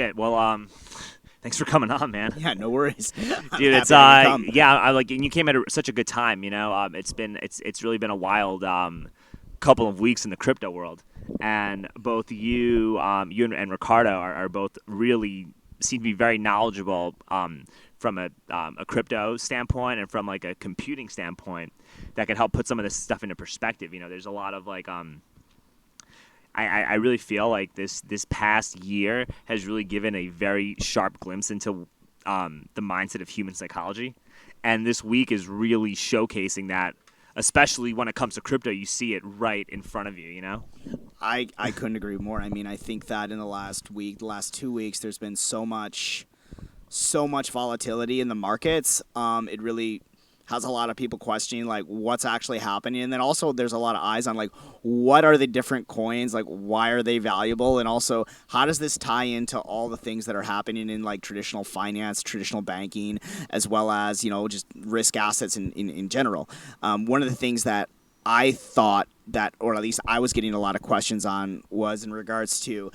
shit. Well, thanks for coming on, man. Yeah, no worries. Dude, it's I like, and you came at such a good time. It's really been a wild couple of weeks in the crypto world, and both you and Ricardo are both really seem to be very knowledgeable from a crypto standpoint and from like a computing standpoint that can help put some of this stuff into perspective. There's a lot of like I really feel like this past year has really given a very sharp glimpse into the mindset of human psychology, and this week is really showcasing that. Especially when it comes to crypto, you see it right in front of you. I couldn't agree more. I mean, I think that in the last 2 weeks, there's been so much volatility in the markets. It really has a lot of people questioning like what's actually happening, and then also there's a lot of eyes on like what are the different coins, like why are they valuable, and also how does this tie into all the things that are happening in like traditional finance, traditional banking, as well as just risk assets in general. One of the things that I thought that, or at least I was getting a lot of questions on, was in regards to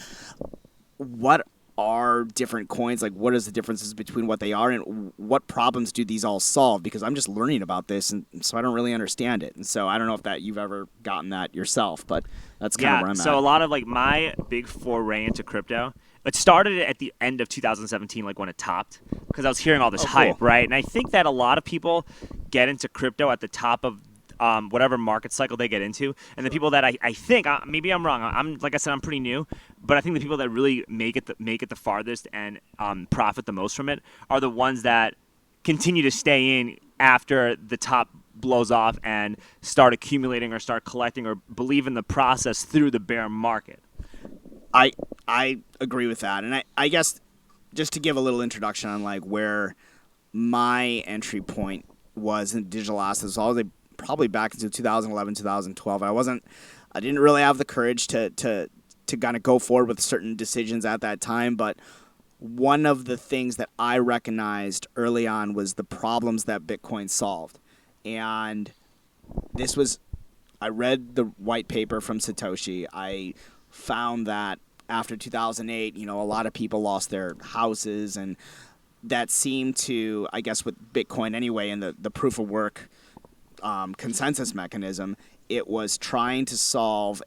what are different coins, like what is the differences between what they are and what problems do these all solve, because I'm just learning about this, and so I don't really understand it, and so I don't know if that you've ever gotten that yourself, but that's kind of where I'm at. So a lot of like my big foray into crypto, it started at the end of 2017, like when it topped, because I was hearing all this hype, right? And I think that a lot of people get into crypto at the top of whatever market cycle they get into, and the people that I think maybe I'm wrong. I'm like I said, I'm pretty new, but I think the people that really make it the farthest and profit the most from it are the ones that continue to stay in after the top blows off and start accumulating or start collecting or believe in the process through the bear market. I agree with that, and I guess just to give a little introduction on like where my entry point was in digital assets, all the probably back into 2011, 2012. I didn't really have the courage to kind of go forward with certain decisions at that time, but one of the things that I recognized early on was the problems that Bitcoin solved. And I read the white paper from Satoshi. I found that after 2008, a lot of people lost their houses, and that seemed to, I guess with Bitcoin anyway, and the proof of work consensus mechanism, it was trying to solve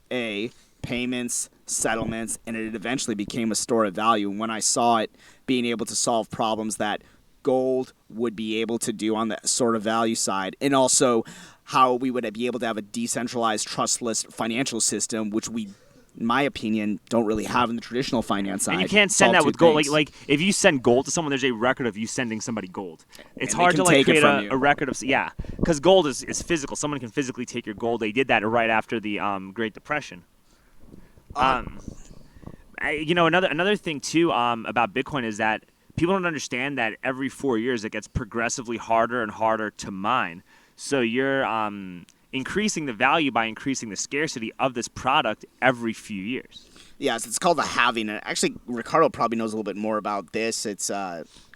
payments, settlements, and it eventually became a store of value. And when I saw it being able to solve problems that gold would be able to do on the sort of value side, and also how we would be able to have a decentralized, trustless financial system, which we, in my opinion, don't really have in the traditional finance side. And you can't send that with gold. Like if you send gold to someone, there's a record of you sending somebody gold. It's hard to like create a record of because gold is physical. Someone can physically take your gold. They did that right after the Great Depression. Another thing too about Bitcoin is that people don't understand that every 4 years it gets progressively harder and harder to mine. So you're increasing the value by increasing the scarcity of this product every few years. Yes, it's called the halving. And actually, Ricardo probably knows a little bit more about this. It's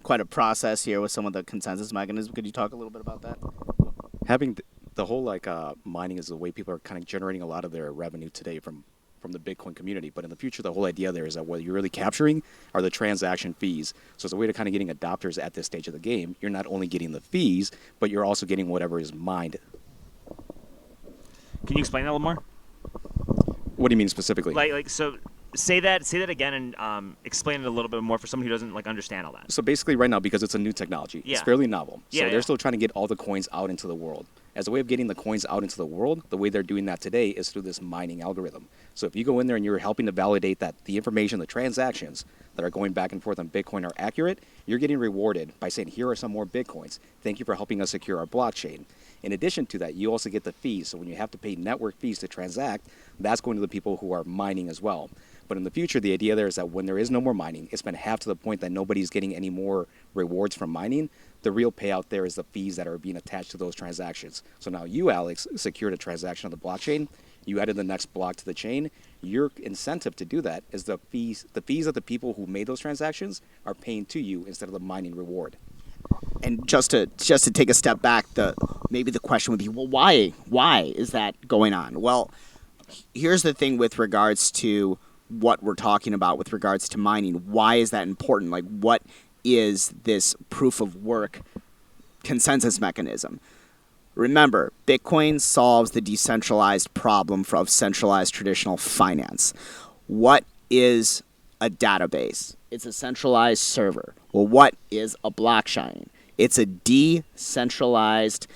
quite a process here with some of the consensus mechanisms. Could you talk a little bit about that? Having the whole mining is the way people are kind of generating a lot of their revenue today from the Bitcoin community. But in the future, the whole idea there is that what you're really capturing are the transaction fees. So it's a way to kind of getting adopters at this stage of the game. You're not only getting the fees, but you're also getting whatever is mined. Can you explain that a little more? What do you mean specifically? So say that again and explain it a little bit more for someone who doesn't understand all that. So basically right now, because it's a new technology, it's fairly novel. So they're still trying to get all the coins out into the world. As a way of getting the coins out into the world, the way they're doing that today is through this mining algorithm. So if you go in there and you're helping to validate that the information, the transactions that are going back and forth on Bitcoin are accurate, you're getting rewarded by saying, here are some more Bitcoins. Thank you for helping us secure our blockchain. In addition to that, you also get the fees. So when you have to pay network fees to transact, that's going to the people who are mining as well. But in the future, the idea there is that when there is no more mining, it's been halved to the point that nobody's getting any more rewards from mining. The real payout there is the fees that are being attached to those transactions. So now you, Alex, secured a transaction on the blockchain. You added the next block to the chain. Your incentive to do that is the fees of the people who made those transactions are paying to you instead of the mining reward. And just to take a step back, maybe the question would be, well, why is that going on? Well, here's the thing with regards to what we're talking about with regards to mining. Why is that important? Like, what is this proof of work consensus mechanism? Remember, Bitcoin solves the decentralized problem of centralized traditional finance. What is a database? It's a centralized server. Well, what is a blockchain? It's a decentralized,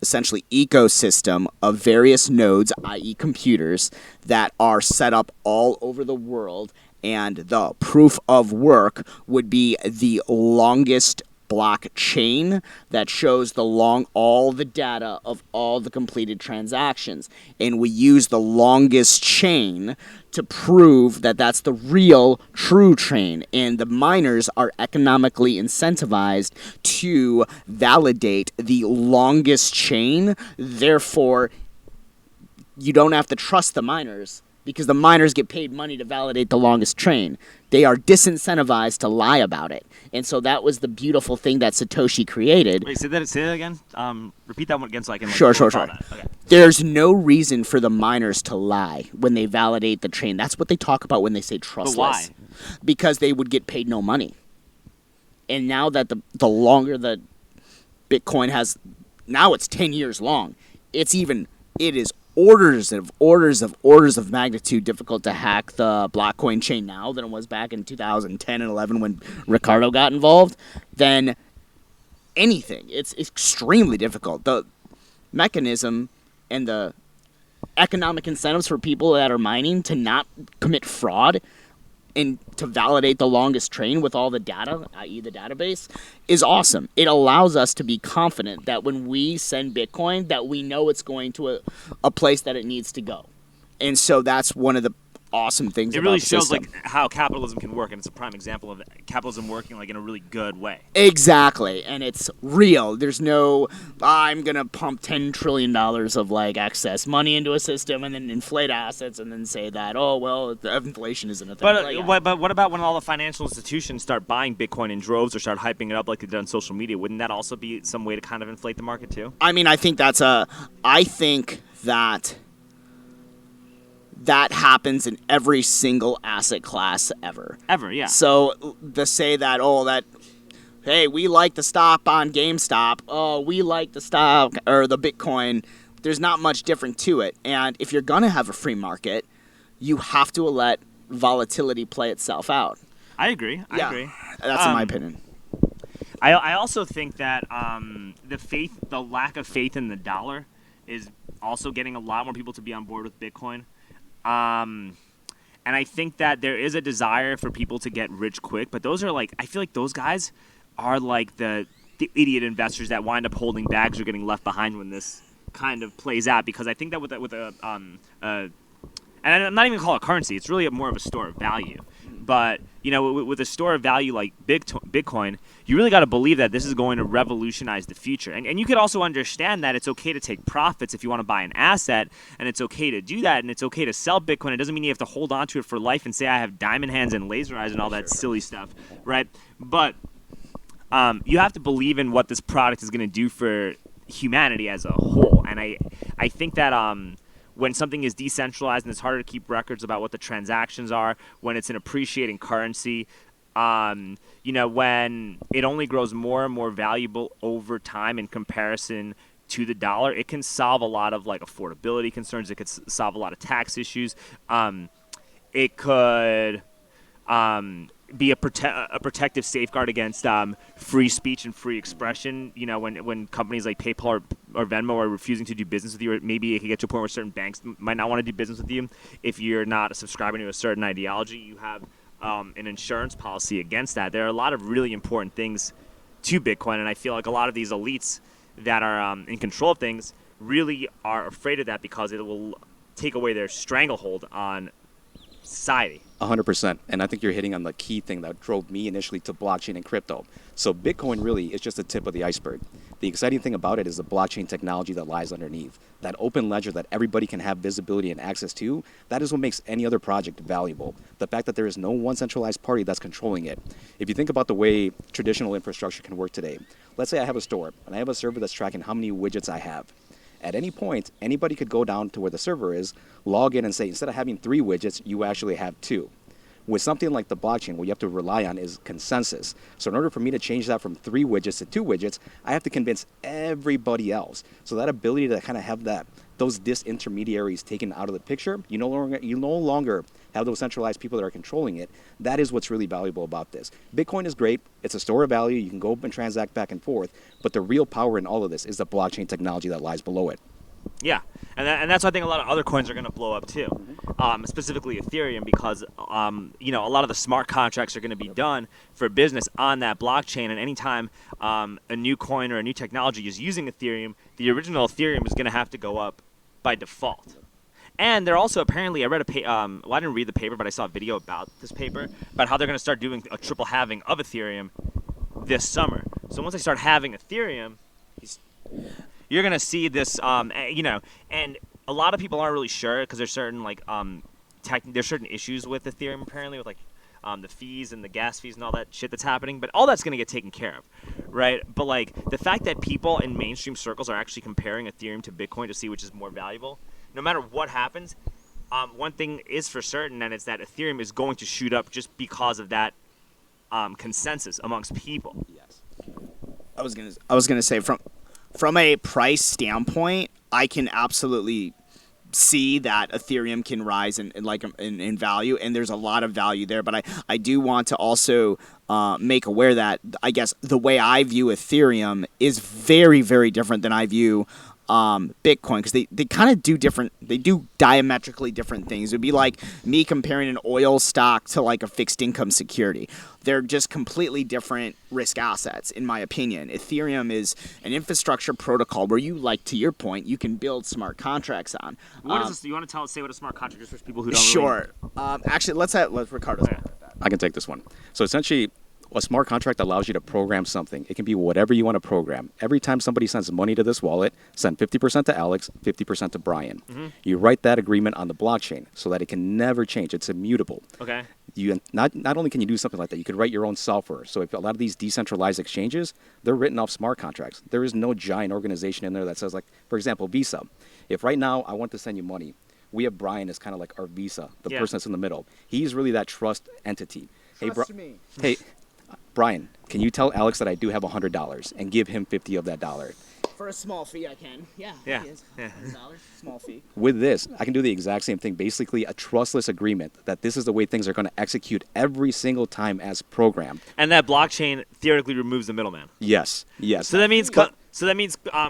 essentially, ecosystem of various nodes, i.e. computers, that are set up all over the world, and the proof of work would be the longest blockchain that shows all the data of all the completed transactions. And we use the longest chain to prove that that's the real true chain. And the miners are economically incentivized to validate the longest chain. Therefore, you don't have to trust the miners, because the miners get paid money to validate the longest chain. They are disincentivized to lie about it. And so that was the beautiful thing that Satoshi created. Wait, say that again? Repeat that one again so I can... Sure. Okay. There's no reason for the miners to lie when they validate the chain. That's what they talk about when they say trustless. But why? Because they would get paid no money. And now that the longer the Bitcoin has... Now it's 10 years long. It is orders of magnitude difficult to hack the Blockcoin chain now than it was back in 2010 and 11 when Ricardo got involved. Then anything. It's extremely difficult. The mechanism and the economic incentives for people that are mining to not commit fraud and to validate the longest chain with all the data, i.e. the database, is awesome. It allows us to be confident that when we send Bitcoin, that we know it's going to a place that it needs to go. And so that's one of the awesome things about the system. It really shows like how capitalism can work, and it's a prime example of capitalism working like in a really good way. Exactly, and it's real. There's no, I'm gonna pump $10 trillion of like excess money into a system and then inflate assets and then say that, oh well, the inflation isn't a thing. But what about when all the financial institutions start buying Bitcoin in droves or start hyping it up like they did on social media? Wouldn't that also be some way to kind of inflate the market too? I mean, I think that happens in every single asset class ever. Ever, yeah. So to say that, hey, we like the stock on GameStop, we like the stock or the Bitcoin, there's not much different to it. And if you're going to have a free market, you have to let volatility play itself out. I agree. That's in my opinion. I also think that the lack of faith in the dollar is also getting a lot more people to be on board with Bitcoin. And I think that there is a desire for people to get rich quick, but those are like, I feel like those guys are like the idiot investors that wind up holding bags or getting left behind when this kind of plays out, because I think that and I'm not even gonna call it currency, it's really more of a store of value. But, you know, with a store of value like Bitcoin, you really got to believe that this is going to revolutionize the future. And you could also understand that it's okay to take profits if you want to buy an asset, and it's okay to do that, and it's okay to sell Bitcoin. It doesn't mean you have to hold on to it for life and say I have diamond hands and laser eyes and all that silly stuff, right? But you have to believe in what this product is going to do for humanity as a whole. And I think that... when something is decentralized and it's harder to keep records about what the transactions are, when it's an appreciating currency, when it only grows more and more valuable over time in comparison to the dollar, it can solve a lot of like affordability concerns. It could solve a lot of tax issues. It could be a protective safeguard against free speech and free expression. You know, when companies like PayPal or Venmo are refusing to do business with you, or maybe it could get to a point where certain banks might not want to do business with you if you're not subscribing to a certain ideology. You have an insurance policy against that. There are a lot of really important things to Bitcoin, and I feel like a lot of these elites that are in control of things really are afraid of that because it will take away their stranglehold on society. 100%. And I think you're hitting on the key thing that drove me initially to blockchain and crypto. So Bitcoin really is just the tip of the iceberg. The exciting thing about it is the blockchain technology that lies underneath. That open ledger that everybody can have visibility and access to, that is what makes any other project valuable. The fact that there is no one centralized party that's controlling it. If you think about the way traditional infrastructure can work today, let's say I have a store and I have a server that's tracking how many widgets I have. At any point, anybody could go down to where the server is, log in and say, instead of having 3 widgets, you actually have 2. With something like the blockchain, what you have to rely on is consensus. So in order for me to change that from 3 widgets to 2 widgets, I have to convince everybody else. So that ability to kind of have those disintermediaries taken out of the picture, you no longer have those centralized people that are controlling it. That is what's really valuable about this. Bitcoin is great. It's a store of value. You can go and transact back and forth. But the real power in all of this is the blockchain technology that lies below it. Yeah, and that's why I think a lot of other coins are going to blow up too, specifically Ethereum, because a lot of the smart contracts are going to be done for business on that blockchain. And anytime a new coin or a new technology is using Ethereum, the original Ethereum is going to have to go up by default. And they're also apparently, I read I didn't read the paper, but I saw a video about this paper about how they're going to start doing a triple halving of Ethereum this summer. So once they start halving Ethereum, you're going to see this, and a lot of people aren't really sure because there's certain there's certain issues with Ethereum apparently with the fees and the gas fees and all that shit that's happening, but all that's going to get taken care of, right? But the fact that people in mainstream circles are actually comparing Ethereum to Bitcoin to see which is more valuable, no matter what happens, one thing is for certain, and it's that Ethereum is going to shoot up just because of that consensus amongst people. Yes. I was gonna say from a price standpoint, I can absolutely see that Ethereum can rise in value, and there's a lot of value there. But I do want to also make aware that I guess the way I view Ethereum is very, very different than I view Bitcoin, because they kind of do diametrically different things. It would be like me comparing an oil stock to a fixed income security. They're just completely different risk assets, in my opinion. Ethereum is an infrastructure protocol where to your point, you can build smart contracts on. What is this? You want to say what a smart contract is for people who don't Sure. Actually, let's Ricardo. I can take this one. So essentially, a smart contract allows you to program something. It can be whatever you want to program. Every time somebody sends money to this wallet, send 50% to Alex, 50% to Bryan. Mm-hmm. You write that agreement on the blockchain so that it can never change. It's immutable. Okay. You not only can you do something like that, you could write your own software. So if a lot of these decentralized exchanges, they're written off smart contracts. There is no giant organization in there that says, for example, Visa. If right now I want to send you money, we have Bryan as kind of like our Visa, the person that's in the middle. He's really that trust entity. Trust me. Hey, Bryan, can you tell Alex that I do have $100 and give him 50 of that dollar? For a small fee, I can. Yeah. Yeah. $100, small fee. With this, I can do the exact same thing. Basically, a trustless agreement that this is the way things are going to execute every single time as programmed. And that blockchain theoretically removes the middleman. Yes. So that means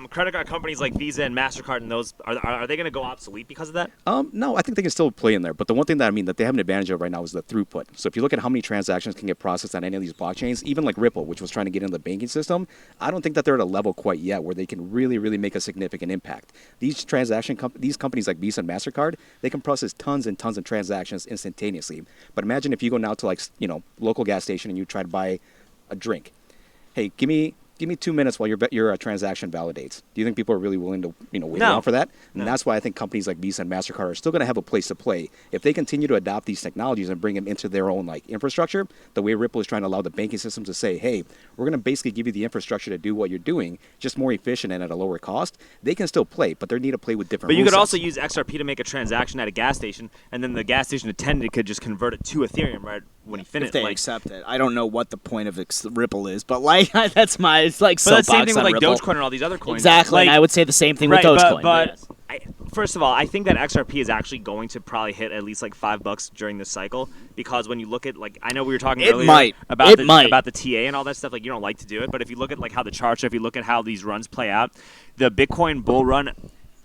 credit card companies like Visa and MasterCard and those, are they going to go obsolete because of that? No, I think they can still play in there. But the one thing that they have an advantage of right now is the throughput. So if you look at how many transactions can get processed on any of these blockchains, even like Ripple, which was trying to get into the banking system, I don't think that they're at a level quite yet where they can really, really make a significant impact. These these companies like Visa and MasterCard, they can process tons and tons of transactions instantaneously. But imagine if you go now to local gas station and you try to buy a drink. Hey, give me 2 minutes while your transaction validates. Do you think people are really willing to wait around for that? And that's why I think companies like Visa and MasterCard are still going to have a place to play. If they continue to adopt these technologies and bring them into their own infrastructure, the way Ripple is trying to allow the banking system to say, hey, we're going to basically give you the infrastructure to do what you're doing, just more efficient and at a lower cost, they can still play, but they need to play with different But you rule could sets. also use XRP to make a transaction at a gas station, and then the gas station attendant could just convert it to Ethereum right when he finished. If they accept it. I don't know what the point of Ripple is, but that's my But that's the same thing with Ripple. Dogecoin and all these other coins. Exactly, and I would say the same thing with Dogecoin. But yes. First of all, I think that XRP is actually going to probably hit at least $5 during this cycle, because when you look at I know we were talking earlier about the TA and all that stuff, you don't like to do it, but if you look at how the charts are, if you look at how these runs play out, the Bitcoin bull run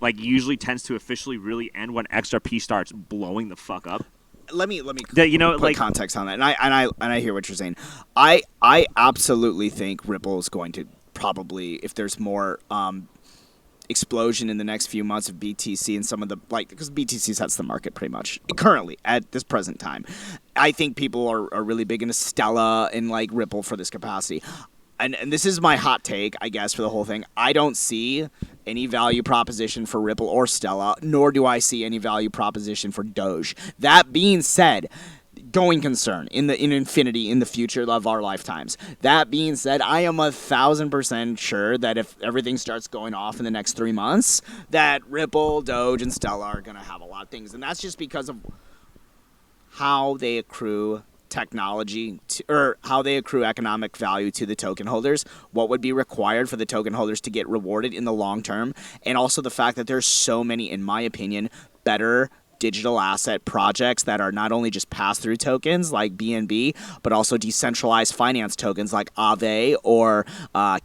usually tends to officially really end when XRP starts blowing the fuck up. Let me put context on that, and I hear what you're saying. I absolutely think Ripple is going to probably, if there's more explosion in the next few months of BTC and some of the because BTC sets the market pretty much currently at this present time. I think people are really big into Stella and Ripple for this capacity. And this is my hot take, I guess, for the whole thing. I don't see any value proposition for Ripple or Stella, nor do I see any value proposition for Doge. That being said, going concern in infinity in the future of our lifetimes. That being said, I am 1,000% sure that if everything starts going off in the next 3 months, that Ripple, Doge, and Stellar are going to have a lot of things. And that's just because of how they accrue technology or how they accrue economic value to the token holders, what would be required for the token holders to get rewarded in the long term, and also the fact that there's so many, in my opinion, better digital asset projects that are not only just pass-through tokens like BNB, but also decentralized finance tokens like Aave or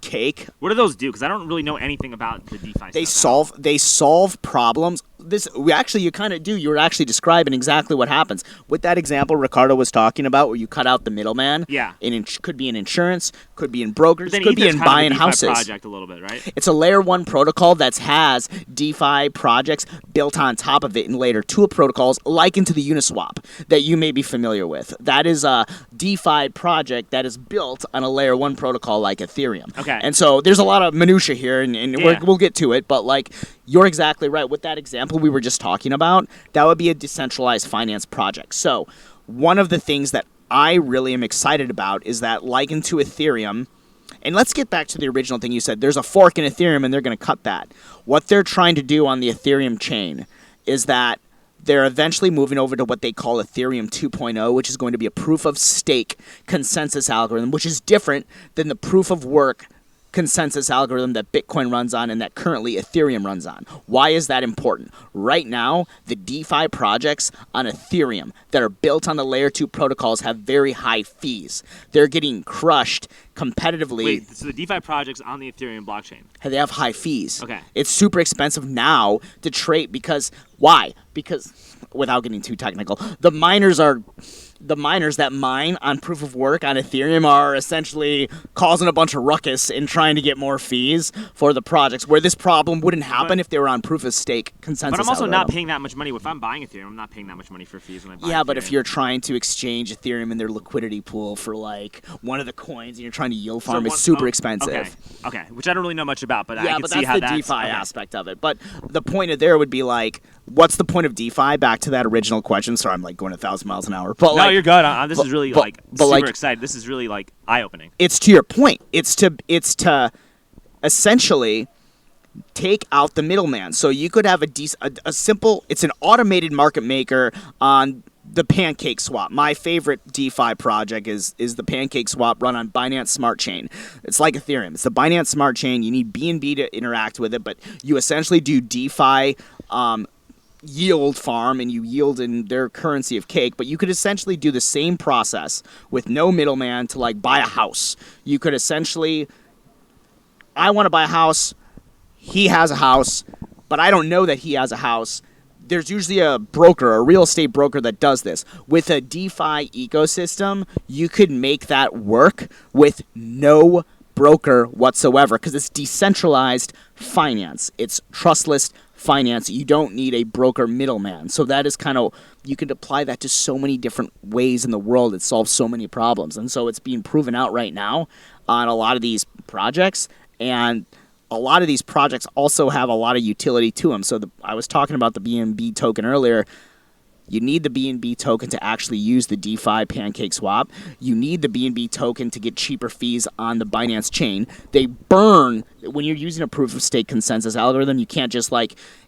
Cake. What do those do? Because I don't really know anything about the DeFi stuff. They solve problems. You kind of do. You were actually describing exactly what happens with that example Ricardo was talking about, where you cut out the middleman. Yeah. Could be in insurance, could be in brokers, could be in buying houses. Project a little bit, right? It's a layer 1 protocol that has DeFi projects built on top of it in layer 2 protocols, likened to the Uniswap that you may be familiar with. That is a DeFi project that is built on a layer 1 protocol like Ethereum. Okay. And so there's a lot of minutia here, and we'll get to it, but like, you're exactly right. With that example we were just talking about, that would be a decentralized finance project. So one of the things that I really am excited about is that, likened to Ethereum, and let's get back to the original thing you said, there's a fork in Ethereum and they're going to cut that. What they're trying to do on the Ethereum chain is that they're eventually moving over to what they call Ethereum 2.0, which is going to be a proof of stake consensus algorithm, which is different than the proof of work consensus algorithm that Bitcoin runs on and that currently Ethereum runs on. Why is that important? Right now, the DeFi projects on Ethereum that are built on the layer 2 protocols have very high fees. They're getting crushed competitively. Wait, so the DeFi projects on the Ethereum blockchain? They have high fees. Okay. It's super expensive now to trade because, why? Because, without getting too technical, the miners that mine on proof of work on Ethereum are essentially causing a bunch of ruckus and trying to get more fees for the projects, where this problem wouldn't happen if they were on proof of stake consensus. But I'm also algorithm. not paying that much money. If I'm buying Ethereum, I'm not paying that much money for fees when I buy Yeah, Ethereum. but if you're trying to exchange Ethereum in their liquidity pool for like one of the coins and you're trying to yield farm, it's super expensive. Okay, which I don't really know much about, but I can but see that's how the that's DeFi aspect of it. But the point of there would be like, what's the point of DeFi? Back to that original question. Sorry, I'm like going 1,000 miles an hour. But no, you're good. This is really super excited. This is really like eye-opening. It's to your point. It's to essentially take out the middleman. So you could have a simple. It's an automated market maker on the Pancake Swap. My favorite DeFi project is the Pancake Swap run on Binance Smart Chain. It's like Ethereum. It's the Binance Smart Chain. You need BNB to interact with it, but you essentially do DeFi yield farm, and you yield in their currency of Cake, but you could essentially do the same process with no middleman to like buy a house. You could essentially, I want to buy a house, he has a house, but I don't know that he has a house. There's usually a broker, a real estate broker that does this. With a DeFi ecosystem, you could make that work with no broker whatsoever, because it's decentralized finance. It's trustless finance. You don't need a broker middleman. So that is kind of, you could apply that to so many different ways in the world. It solves so many problems. And so it's being proven out right now on a lot of these projects. And a lot of these projects also have a lot of utility to them. So I was talking about the BNB token earlier. You need the BNB token to actually use the DeFi Pancake Swap. You need the BNB token to get cheaper fees on the Binance chain. They burn, when you're using a proof of stake consensus algorithm, you can't just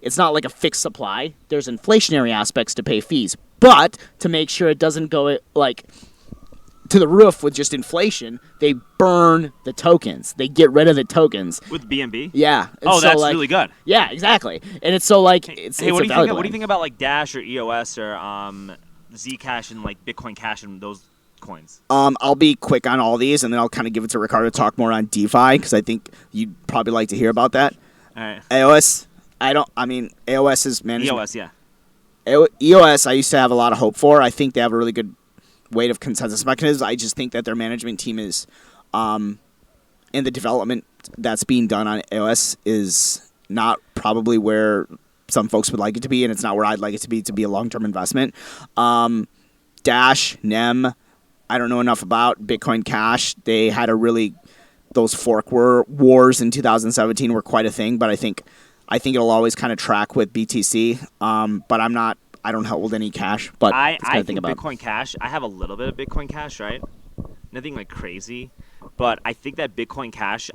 it's not like a fixed supply. There's inflationary aspects to pay fees. But to make sure it doesn't go to the roof with just inflation, they burn the tokens. They get rid of the tokens. With BNB? Yeah. And that's really good. Yeah, exactly. And it's so what do you think about like Dash or EOS or Zcash and like Bitcoin Cash and those coins? I'll be quick on all these, and then I'll kind of give it to Ricardo to talk more on DeFi, because I think you'd probably like to hear about that. All right. EOS, EOS is management. EOS, yeah. EOS, I used to have a lot of hope for. I think they have a really good weight of consensus mechanisms. I just think that their management team is, in the development that's being done on EOS is not probably where some folks would like it to be, and it's not where I'd like it to be a long-term investment. Dash, NEM, I don't know enough about. Bitcoin Cash, they had those fork wars in 2017 were quite a thing, but I think it'll always kind of track with BTC. But I'm not I don't hold any cash, but I think think about. Bitcoin Cash. I have a little bit of Bitcoin Cash, right? Nothing like crazy, but I think that Bitcoin Cash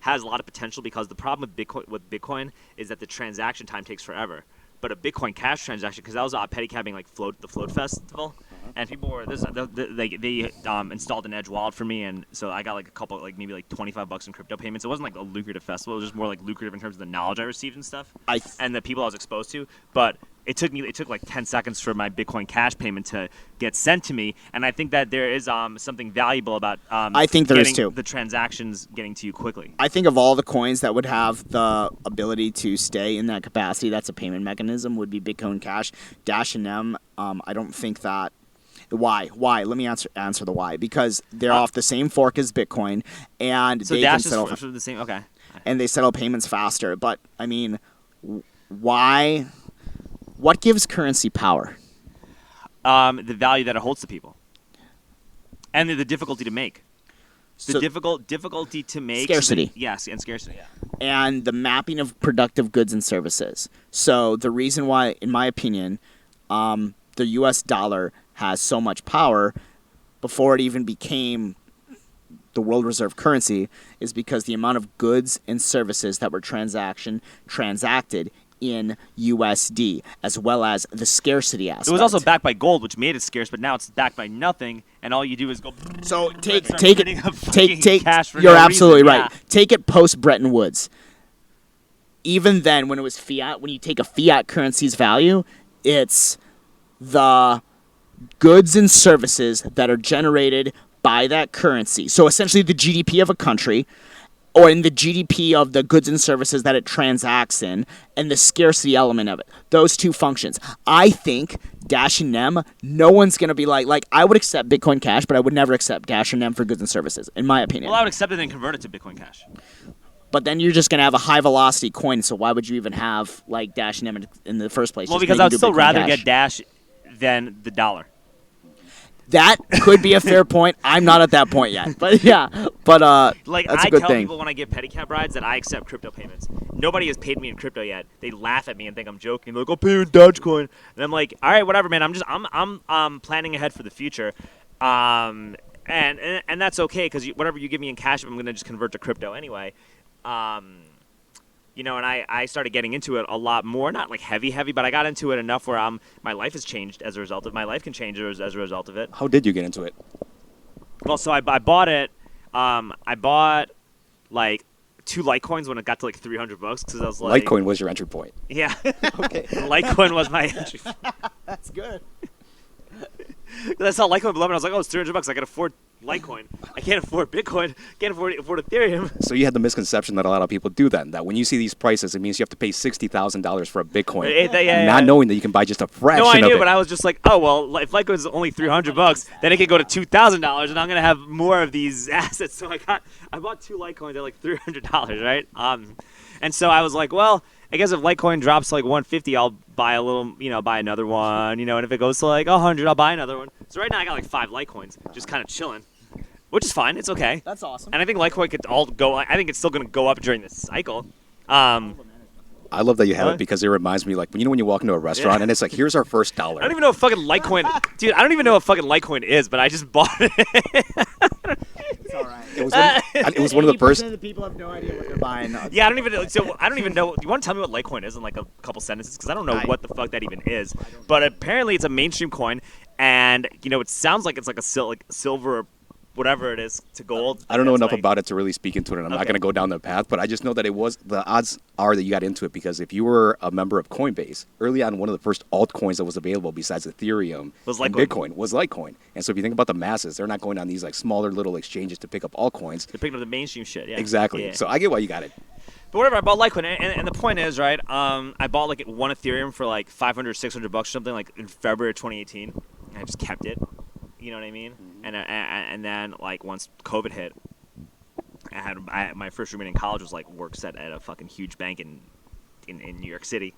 has a lot of potential because the problem with Bitcoin is that the transaction time takes forever. But a Bitcoin Cash transaction, because I was pedicabbing like the Float Festival, and people were they installed an Edge wallet for me, and so I got like a couple maybe like $25 in crypto payments. It wasn't like a lucrative festival; it was just more like lucrative in terms of the knowledge I received and stuff, and the people I was exposed to. But it took like 10 seconds for my Bitcoin Cash payment to get sent to me, and I think that there is something valuable about I think there is too. The transactions getting to you quickly. I think of all the coins that would have the ability to stay in that capacity, that's a payment mechanism, would be Bitcoin Cash. Dash and M, I don't think that. Why? Let me answer the why. Because they're off the same fork as Bitcoin, and so they Dash can settle is the same. Okay. And they settle payments faster. But I mean, why? What gives currency power? The value that it holds to people, and the difficulty to make. The difficulty to make. Scarcity. Yes, and scarcity. Yeah. And the mapping of productive goods and services. So the reason why, in my opinion, the U.S. dollar has so much power before it even became the world reserve currency is because the amount of goods and services that were transacted in USD, as well as the scarcity aspect. It was also backed by gold, which made it scarce, but now it's backed by nothing, and all you do is go. So take cash for you're no absolutely reason. right. Yeah. Take it post Bretton Woods. Even then, when it was fiat, when you take a fiat currency's value, it's the goods and services that are generated by that currency. So essentially the GDP of a country, or in the GDP of the goods and services that it transacts in, and the scarcity element of it. Those two functions. I think Dash and Nem, no one's going to be like, I would accept Bitcoin Cash, but I would never accept Dash and Nem for goods and services, in my opinion. Well, I would accept it and convert it to Bitcoin Cash. But then you're just going to have a high-velocity coin, so why would you even have like Dash and Nem in the first place? Well, because I would still rather get Dash than the dollar. That could be a fair point. I'm not at that point yet, but yeah, that's a good thing. I tell people when I give pedicab rides that I accept crypto payments. Nobody has paid me in crypto yet. They laugh at me and think I'm joking. They're like, "I'll pay you in Dogecoin," and I'm like, "All right, whatever, man. I'm planning ahead for the future, and that's okay because whatever you give me in cash, I'm gonna just convert to crypto anyway." And I started getting into it a lot more, not like heavy, but I got into it enough where my life has changed as a result of it. My life can change as a result of it. How did you get into it? Well, so I bought it. I bought like 2 Litecoins when it got to like $300 because I was like, Litecoin was your entry point. Yeah. Okay. Litecoin was my entry. That's good. I saw Litecoin below and I was like, oh, it's $300. I can afford Litecoin. I can't afford Bitcoin. Can't afford Ethereum. So you had the misconception that a lot of people do then, that when you see these prices, it means you have to pay $60,000 for a Bitcoin, not knowing that you can buy just a fraction of it. No, I knew, but I was just like, oh, well, if Litecoin is only $300, then it could go to $2,000, and I'm going to have more of these assets. So I bought 2 Litecoins at like $300, right? And so I was like, well, I guess if Litecoin drops to like 150, I'll buy a little, buy another one, and if it goes to like 100, I'll buy another one. So right now I got like 5 Litecoins, just kind of chilling, which is fine. It's okay. That's awesome. And I think Litecoin could all go. I think it's still going to go up during this cycle. I love that you have it because it reminds me, like, when you walk into a restaurant and it's like, here's our first dollar. I don't even know what fucking Litecoin, dude. I don't even know what fucking Litecoin is, but I just bought it. It's all right. It was one of the first. The people have no idea what they're buying. Yeah, I don't even know. Do you want to tell me what Litecoin is in like a couple sentences? Because I don't know what the fuck that even is. But apparently, it's a mainstream coin, and it sounds like it's like a silver. Or whatever it is to gold. I don't know enough about it to really speak into it, and I'm not going to go down that path, but I just know that the odds are that you got into it because if you were a member of Coinbase, early on, one of the first altcoins that was available besides Ethereum and Bitcoin was Litecoin. And so if you think about the masses, they're not going on these like smaller little exchanges to pick up altcoins. They're picking up the mainstream shit, yeah. Exactly. Yeah. So I get why you got it. But whatever, I bought Litecoin, and the point is, right, I bought like 1 Ethereum for like $500, $600 or something like in February of 2018, and I just kept it. You know what I mean? And then like once COVID hit, my first roommate in college was like works at a fucking huge bank in New York City,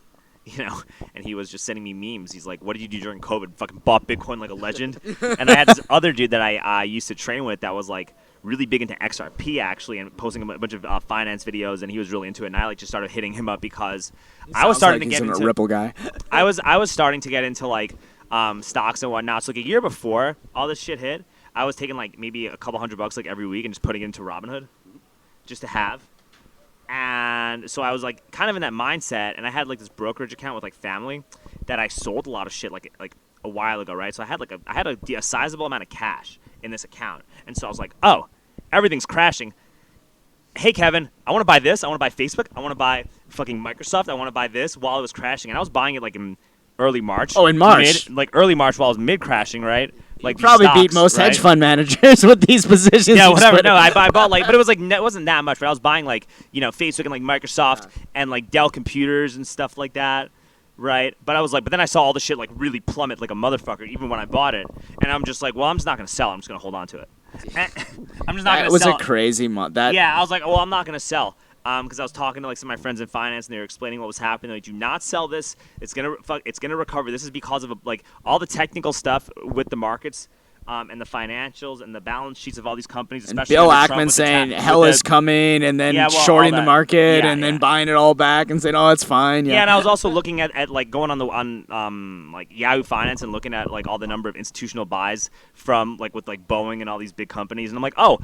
and he was just sending me memes. He's like, "What did you do during COVID? Fucking bought Bitcoin like a legend." And I had this other dude that I used to train with that was like really big into XRP actually, and posting a bunch of finance videos, and he was really into it. And I like just started hitting him up because I was starting to get into a Ripple guy. I was starting to get into like stocks and whatnot. So like a year before all this shit hit, I was taking like maybe a couple $100 like every week and just putting it into Robinhood, just to have. And so I was like kind of in that mindset, and I had like this brokerage account with like family that I sold a lot of shit like a while ago, right? So I had a sizable amount of cash in this account, and so I was like, oh, everything's crashing. Hey Kevin, I want to buy this. I want to buy Facebook. I want to buy fucking Microsoft. I want to buy this while it was crashing, and I was buying it like in early March. Oh, in March, early March while it was mid crashing, right? Like probably stocks, beat most right? hedge fund managers with these positions. Yeah, whatever. No, I bought like, but it was like it wasn't that much. But I was buying like Facebook and like Microsoft and like Dell computers and stuff like that, right? But I was like, but then I saw all the shit like really plummet like a motherfucker even when I bought it, and I'm just like, well, I'm just not gonna sell. I'm just gonna hold on to it. I'm just not gonna sell. That was a crazy month. Yeah, I was like, well, I'm not gonna sell. Because I was talking to like some of my friends in finance, and they were explaining what was happening. They're like, do not sell this. It's gonna recover. This is because of like all the technical stuff with the markets, and the financials and the balance sheets of all these companies. Especially Bill Ackman saying hell is coming, and then shorting the market, and then buying it all back and saying, oh, it's fine. Yeah, and I was also looking at like going on like Yahoo Finance and looking at like all the number of institutional buys from like with like Boeing and all these big companies, and I'm like, oh,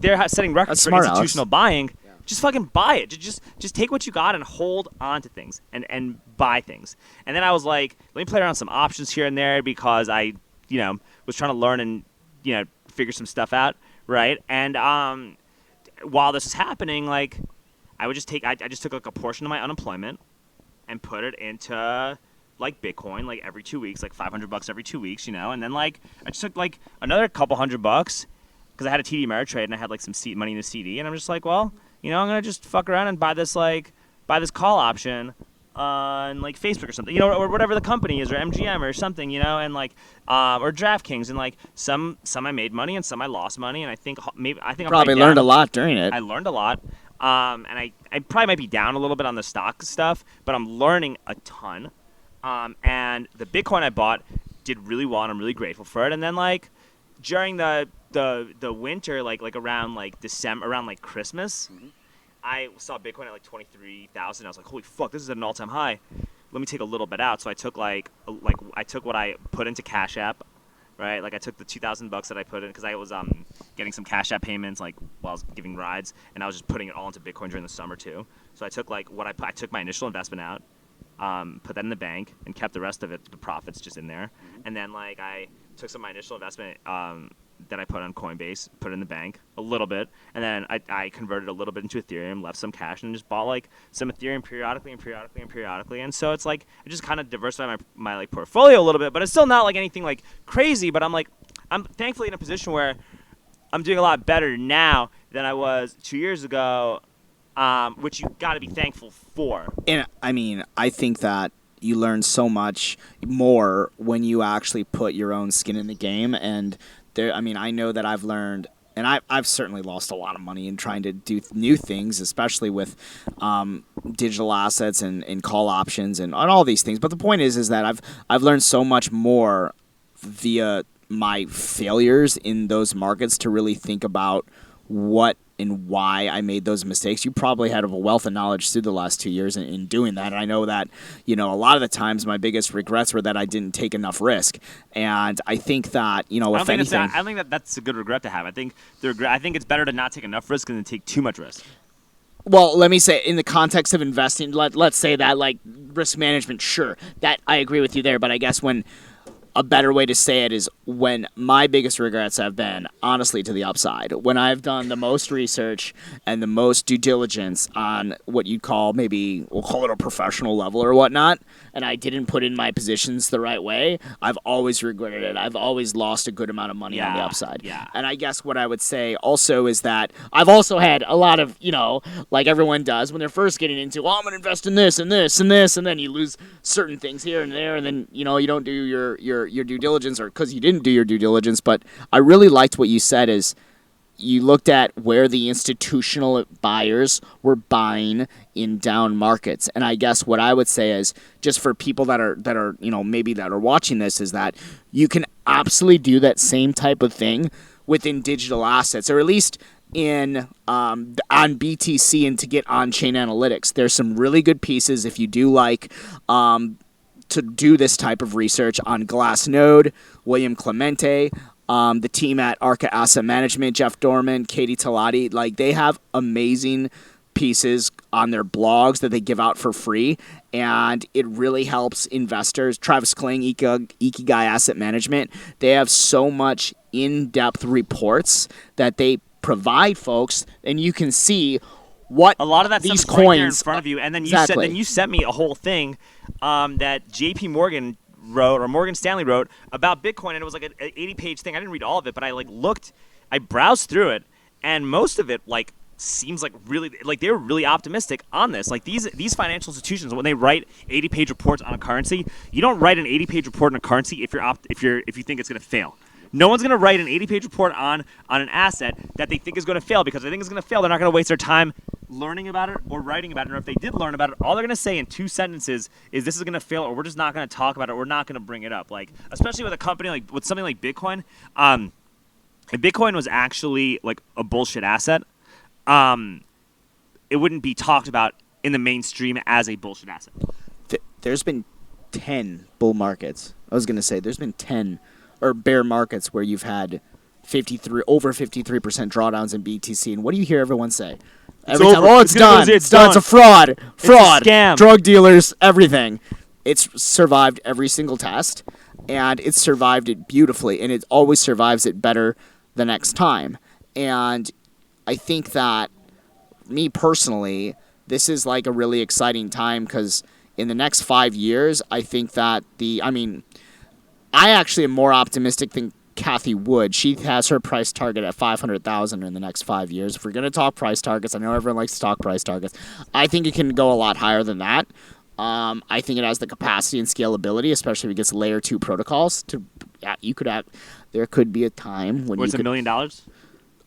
they're setting records for institutional buying. Just fucking buy it. Just take what you got and hold on to things and buy things. And then I was like, let me play around with some options here and there because I, was trying to learn and, figure some stuff out, right? And while this is happening, like, I just took like a portion of my unemployment and put it into like Bitcoin, like every 2 weeks, like $500 every 2 weeks, and then like I just took like another couple $100 because I had a TD Ameritrade and I had like some money in a CD, and I'm just like, well. I'm gonna just fuck around and buy this call option on like Facebook or something, or whatever the company is, or MGM or something, and like or DraftKings, and like some I made money and some I lost money, and I think I probably learned a lot during it. I learned a lot, and I probably might be down a little bit on the stock stuff, but I'm learning a ton, and the Bitcoin I bought did really well, and I'm really grateful for it. And then like during the winter, like around like December, around like Christmas, I saw Bitcoin at like 23,000. I was like, holy fuck, this is at an all-time high. Let me take a little bit out. So I took I took what I put into Cash App, right? Like I took the $2,000 that I put in because I was getting some Cash App payments like while I was giving rides, and I was just putting it all into Bitcoin during the summer too. So I took like I took my initial investment out, put that in the bank, and kept the rest of it, the profits, just in there. And then like I took some of my initial investment that I put on Coinbase, put it in the bank a little bit, and then I converted a little bit into Ethereum, left some cash, and just bought like some Ethereum periodically. And so it's like I just kind of diversified my like portfolio a little bit, but it's still not like anything like crazy. But I'm thankfully in a position where I'm doing a lot better now than I was 2 years ago, which you got to be thankful for. And I mean, I think that you learn so much more when you actually put your own skin in the game. And I know that I've learned, and I've certainly lost a lot of money in trying to do new things, especially with digital assets and call options and all these things. But the point is that I've learned so much more via my failures in those markets to really think about what and why I made those mistakes. You probably had a wealth of knowledge through the last 2 years in doing that. And I know that, a lot of the times my biggest regrets were that I didn't take enough risk. And I think that, I don't think that that's a good regret to have. I think it's better to not take enough risk than to take too much risk. Well, let me say, in the context of investing, let's say that, like, risk management, sure, that I agree with you there. But I guess a better way to say it is when my biggest regrets have been, honestly, to the upside. When I've done the most research and the most due diligence on what you'd call, maybe we'll call it a professional level or whatnot, and I didn't put in my positions the right way, I've always regretted it. I've always lost a good amount of money on the upside. Yeah. And I guess what I would say also is that I've also had a lot of, like everyone does when they're first getting into, I'm going to invest in this and this and this, and then you lose certain things here and there, and then, you don't do your due diligence, or because you didn't do your due diligence. But I really liked what you said is you looked at where the institutional buyers were buying in down markets. And I guess what I would say is, just for people that are maybe that are watching this, is that you can absolutely do that same type of thing within digital assets, or at least in on BTC and to get on-chain analytics. There's some really good pieces if you do like to do this type of research on Glassnode, William Clemente, the team at Arca Asset Management, Jeff Dorman, Katie Talati. Like, they have amazing pieces on their blogs that they give out for free, and it really helps investors. Travis Kling, Ikigai Asset Management, they have so much in-depth reports that they provide folks, and you can see what a lot of that these stuff is coins right there in front of you. And then you sent me a whole thing that J.P. Morgan wrote, or Morgan Stanley wrote, about Bitcoin, and it was like an 80-page thing. I didn't read all of it, but I browsed through it, and most of it seems like really, like, they were really optimistic on this. Like, these financial institutions, when they write 80-page reports on a currency, you don't write an 80-page report on a currency if you think it's going to fail. No one's going to write an 80-page report on an asset that they think is going to fail, because they think it's going to fail. They're not going to waste their time learning about it or writing about it. Or if they did learn about it, all they're going to say in 2 sentences is this is going to fail, or we're just not going to talk about it. We're not going to bring it up. Like, especially with a company with something like Bitcoin. If Bitcoin was actually like a bullshit asset, it wouldn't be talked about in the mainstream as a bullshit asset. There's been 10 bull markets. I was going to say there's been 10 or bear markets where you've had over 53% drawdowns in BTC. And what do you hear everyone say? Every time, it's done. It's done. It's a fraud. It's a scam. Drug dealers, everything. It's survived every single test, and it's survived it beautifully, and it always survives it better the next time. And I think that, me personally, this is like a really exciting time, because in the next 5 years, I think that I actually am more optimistic than Kathy Wood. She has her price target at 500,000 in the next 5 years. If we're going to talk price targets, I know everyone likes to talk price targets. I think it can go a lot higher than that. I think it has the capacity and scalability, especially if it gets layer 2 protocols. There could be a time when $1 million?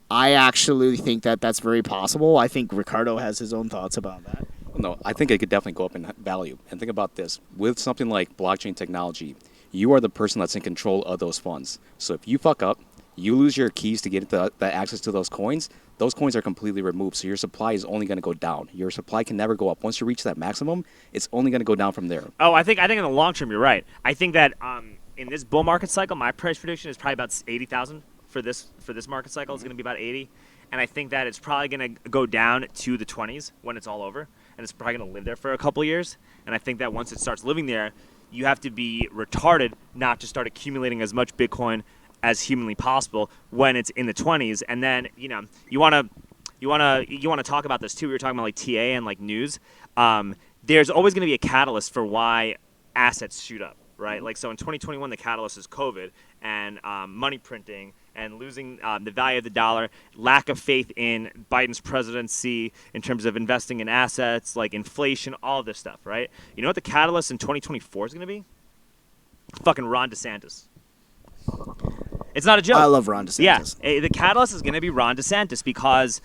I actually think that that's very possible. I think Ricardo has his own thoughts about that. No, I think it could definitely go up in value. And think about this. With something like blockchain technology, you are the person that's in control of those funds. So if you fuck up, you lose your keys to get the access to those coins are completely removed. So your supply is only going to go down. Your supply can never go up. Once you reach that maximum, it's only going to go down from there. Oh, I think in the long term, you're right. I think that in this bull market cycle, my price prediction is probably about 80,000 for this market cycle. It's going to be about 80. And I think that it's probably going to go down to the 20s when it's all over. And it's probably going to live there for a couple of years. And I think that once it starts living there, you have to be retarded not to start accumulating as much Bitcoin as humanly possible when it's in the 20s. And then, you want to talk about this too. We were talking about like TA and like news. There's always going to be a catalyst for why assets shoot up, right? Like, so in 2021, the catalyst is COVID and money printing and losing the value of the dollar, lack of faith in Biden's presidency in terms of investing in assets, like inflation, all of this stuff, right? You know what the catalyst in 2024 is going to be? Fucking Ron DeSantis. It's not a joke. I love Ron DeSantis. Yeah, the catalyst is going to be Ron DeSantis because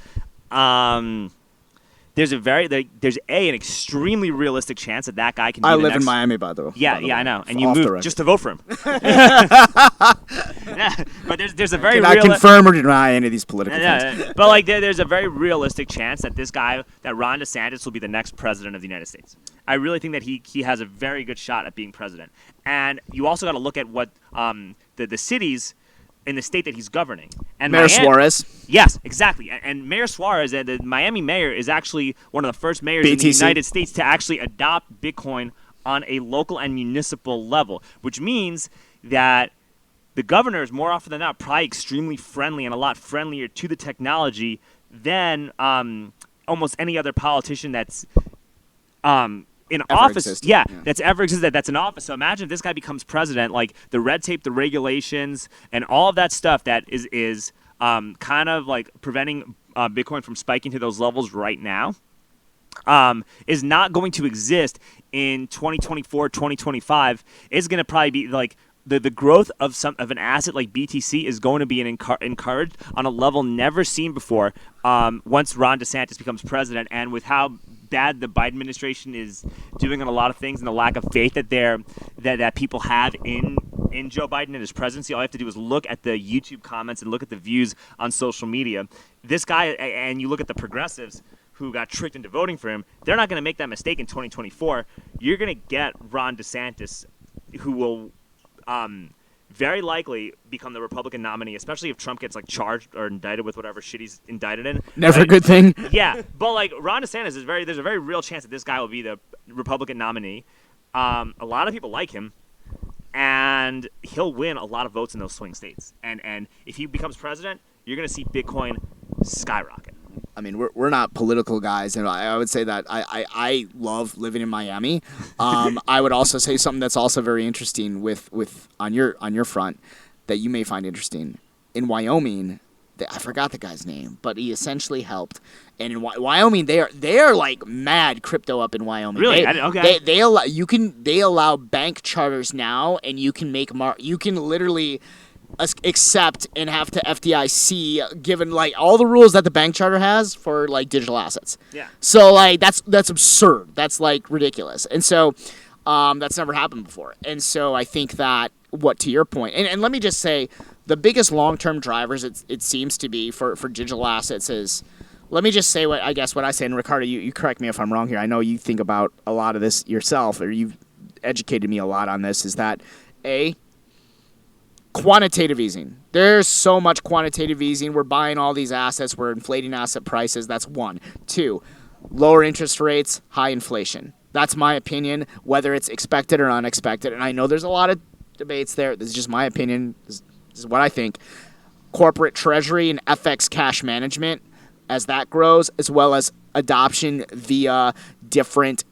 there's an extremely realistic chance that guy can be I live in Miami, by the way. Yeah, I know. And you moved just to vote for him. Yeah, but there's a very Can I confirm or deny any of these political things? But like there's a very realistic chance that that Ron DeSantis will be the next president of the United States. I really think that he has a very good shot at being president. And you also got to look at what the cities in the state that he's governing. And Mayor Suarez. Yes, exactly. And Mayor Suarez, the Miami mayor, is actually one of the first mayors in the United States to actually adopt Bitcoin on a local and municipal level, which means that the governor is more often than not probably extremely friendly and a lot friendlier to the technology than almost any other politician that's in office, that's ever existed, that's in office. So imagine if this guy becomes president, like the red tape, the regulations, and all of that stuff that is kind of like preventing Bitcoin from spiking to those levels right now, is not going to exist in 2024, 2025. It's going to probably be like the growth of an asset like BTC is going to be encouraged on a level never seen before once Ron DeSantis becomes president, and with how bad the Biden administration is doing on a lot of things and the lack of faith that people have in in Joe Biden and his presidency. All you have to do is look at the YouTube comments and look at the views on social media. This guy, and you look at the progressives who got tricked into voting for him, they're not going to make that mistake in 2024. You're going to get Ron DeSantis, who will very likely become the Republican nominee, especially if Trump gets charged or indicted with whatever shit he's indicted in. Never a good thing. Yeah, but Ron DeSantis there's a very real chance that this guy will be the Republican nominee. A lot of people like him, and he'll win a lot of votes in those swing states. And if he becomes president, you're going to see Bitcoin skyrocket. I mean, we're not political guys, and I would say that I love living in Miami. I would also say something that's also very interesting with on your front that you may find interesting. In Wyoming, I forgot the guy's name, but he essentially helped. And in Wyoming, they are like mad crypto up in Wyoming. Really? Okay. They allow bank charters now, and you can make you can literally accept and have to FDIC given all the rules that the bank charter has for digital assets. Yeah. So that's absurd. That's ridiculous. And so that's never happened before. And so I think that to your point, and let me just say the biggest long-term drivers it seems to be for digital assets is, let me just say what I say, and Ricardo, you correct me if I'm wrong here. I know you think about a lot of this yourself, or you've educated me a lot on this, is that quantitative easing. There's so much quantitative easing. We're buying all these assets. We're inflating asset prices. That's one. Two, lower interest rates, high inflation. That's my opinion, whether it's expected or unexpected. And I know there's a lot of debates there. This is just my opinion. This is what I think. Corporate treasury and FX cash management, as that grows, as well as adoption via different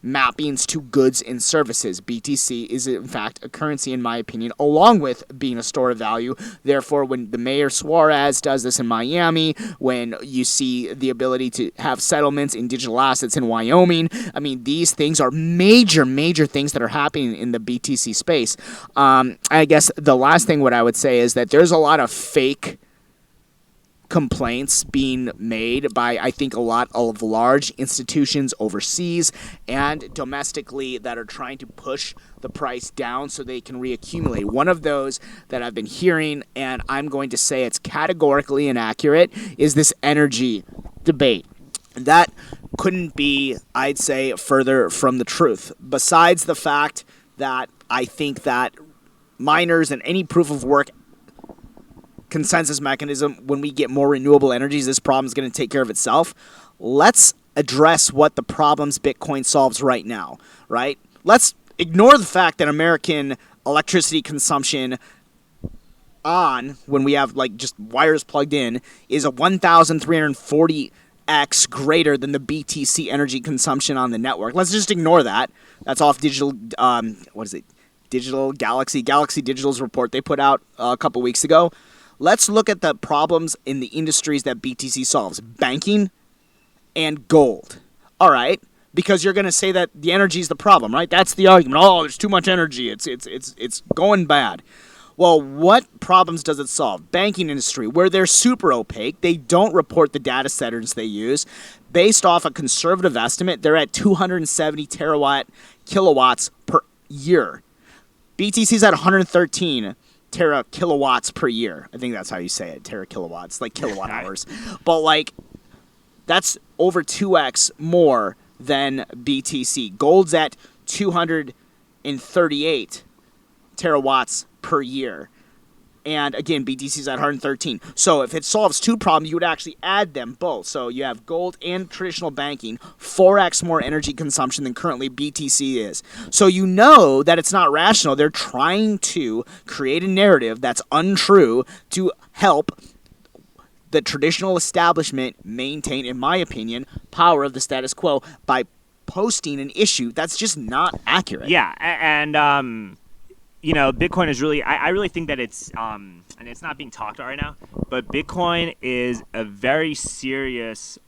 mappings to goods and services. BTC is, in fact, a currency, in my opinion, along with being a store of value. Therefore, when the Mayor Suarez does this in Miami, when you see the ability to have settlements in digital assets in Wyoming, I mean, these things are major, major things that are happening in the BTC space. I guess the last thing what I would say is that there's a lot of fake complaints being made by, I think, a lot of large institutions overseas and domestically that are trying to push the price down so they can reaccumulate. One of those that I've been hearing, and I'm going to say it's categorically inaccurate, is this energy debate. That couldn't be, I'd say, further from the truth. Besides the fact that I think that miners and any proof of work consensus mechanism, when we get more renewable energies, this problem is going to take care of itself. Let's address what the problems Bitcoin solves right now, right? Let's ignore the fact that American electricity consumption when we have just wires plugged in is a 1,340x greater than the BTC energy consumption on the network. Let's just ignore that. That's off digital, Digital Galaxy Digital's report they put out a couple weeks ago. Let's look at the problems in the industries that BTC solves. Banking and gold. All right? Because you're going to say that the energy is the problem, right? That's the argument. Oh, there's too much energy. It's going bad. Well, what problems does it solve? Banking industry, where they're super opaque. They don't report the data centers they use. Based off a conservative estimate, they're at 270 kilowatts per year. BTC's at 113 tera kilowatts per year. I think that's how you say it, tera kilowatts, like kilowatt hours. But that's over 2x more than BTC. Gold's at 238 terawatts per year. And again, BTC's at 113. So if it solves two problems, you would actually add them both. So you have gold and traditional banking, 4x more energy consumption than currently BTC is. So you know that it's not rational. They're trying to create a narrative that's untrue to help the traditional establishment maintain, in my opinion, power of the status quo by posting an issue that's just not accurate. Yeah, and Bitcoin is really, I really think that it's, and it's not being talked about right now, but Bitcoin is a very serious,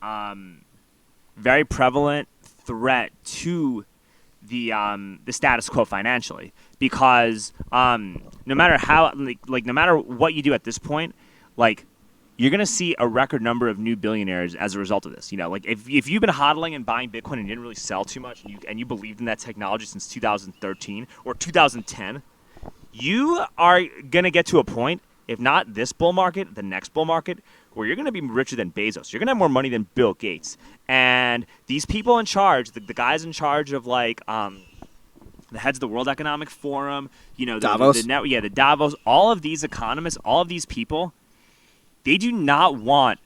very prevalent threat to the status quo financially, because no matter how, no matter what you do at this point, you're going to see a record number of new billionaires as a result of this. If you've been hodling and buying Bitcoin and didn't really sell too much, and you believed in that technology since 2013 or 2010, you are going to get to a point, if not this bull market, the next bull market, where you're going to be richer than Bezos. You're going to have more money than Bill Gates. And these people in charge, the guys in charge of like the heads of the World Economic Forum, Davos. The Davos, all of these economists, all of these people, they do not want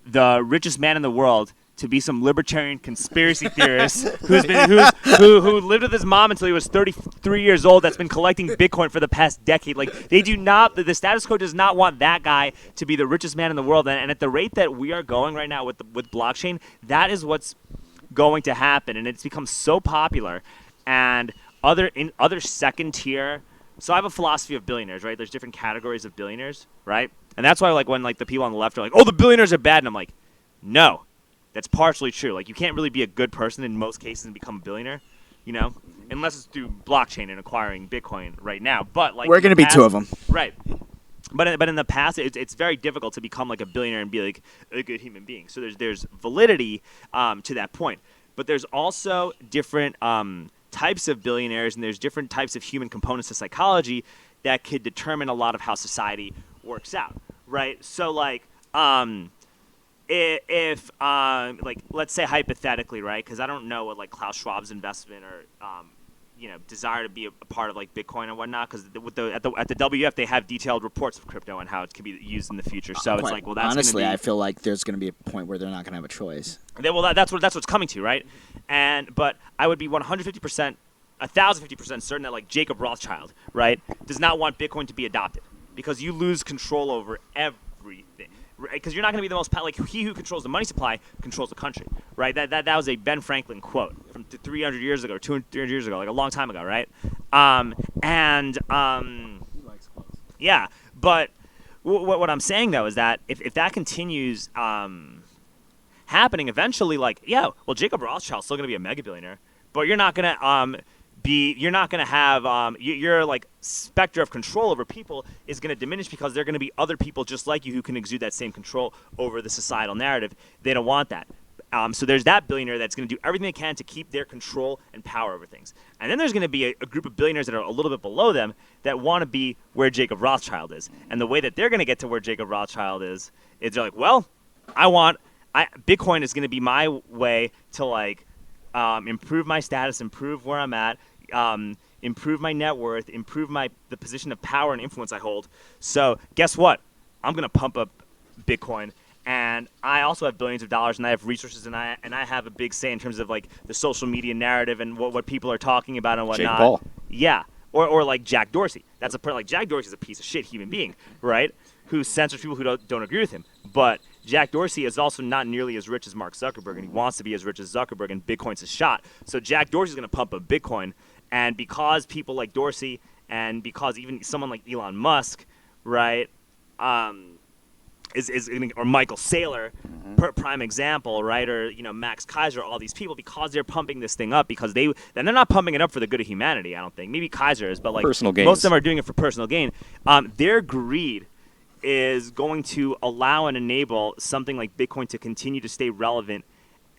the richest man in the world to be some libertarian conspiracy theorist who lived with his mom until he was 33 years old, that's been collecting Bitcoin for the past decade. Like, they do not, the status quo does not want that guy to be the richest man in the world. And at the rate that we are going right now with blockchain, that is what's going to happen. And it's become so popular. And other second tier. So I have a philosophy of billionaires, right? There's different categories of billionaires, right? And that's why, like, when like the people on the left are like, "Oh, the billionaires are bad," and I'm like, no, that's partially true. Like, you can't really be a good person in most cases and become a billionaire, unless it's through blockchain and acquiring Bitcoin right now. But like, we're going to be two of them, right? But in the past, it's very difficult to become like a billionaire and be like a good human being. So there's validity to that point. But there's also different types of billionaires, and there's different types of human components to psychology that could determine a lot of how society works out, right? So like, if like, let's say hypothetically, right? Because I don't know what like Klaus Schwab's investment or desire to be a part of like Bitcoin and whatnot. Because at the WF they have detailed reports of crypto and how it can be used in the future. So it's like, well, that's honestly, gonna be, I feel like there's going to be a point where they're not going to have a choice. Well, that's what's coming to, right? But I would be 150%, 1,050% certain that like Jacob Rothschild, right, does not want Bitcoin to be adopted, because you lose control over everything. Because you're not going to be the most like, he who controls the money supply controls the country, right? That was a Ben Franklin quote from 300 years ago, or 200 years ago, like a long time ago, right? He likes quotes. Yeah, but what I'm saying though is that if that continues happening, eventually, like, yeah, well, Jacob Rothschild's still going to be a mega billionaire, but you're not going to have your like specter of control over people is going to diminish, because there are going to be other people just like you who can exude that same control over the societal narrative. They don't want that. So there's that billionaire that's going to do everything they can to keep their control and power over things. And then there's going to be a group of billionaires that are a little bit below them that want to be where Jacob Rothschild is. And the way that they're going to get to where Jacob Rothschild is they're like, well, Bitcoin is going to be my way to like improve my status, improve where I'm at, improve my net worth, improve the position of power and influence I hold. So guess what? I'm going to pump up Bitcoin. And I also have billions of dollars, and I have resources, and I have a big say in terms of like the social media narrative and what people are talking about and whatnot. Jake Paul. Yeah, or like Jack Dorsey. Like Jack Dorsey's a piece of shit human being, right? Who censors people who don't agree with him. But Jack Dorsey is also not nearly as rich as Mark Zuckerberg, and he wants to be as rich as Zuckerberg, and Bitcoin's his shot. So Jack Dorsey's going to pump up Bitcoin, and because people like Dorsey, and because even someone like Elon Musk, right? Or Michael Saylor, prime example, right? Or Max Kaiser, all these people, because they're pumping this thing up, because they're not pumping it up for the good of humanity. I don't think. Maybe Kaiser is, but like personal gains. Most of them are doing it for personal gain. Their greed is going to allow and enable something like Bitcoin to continue to stay relevant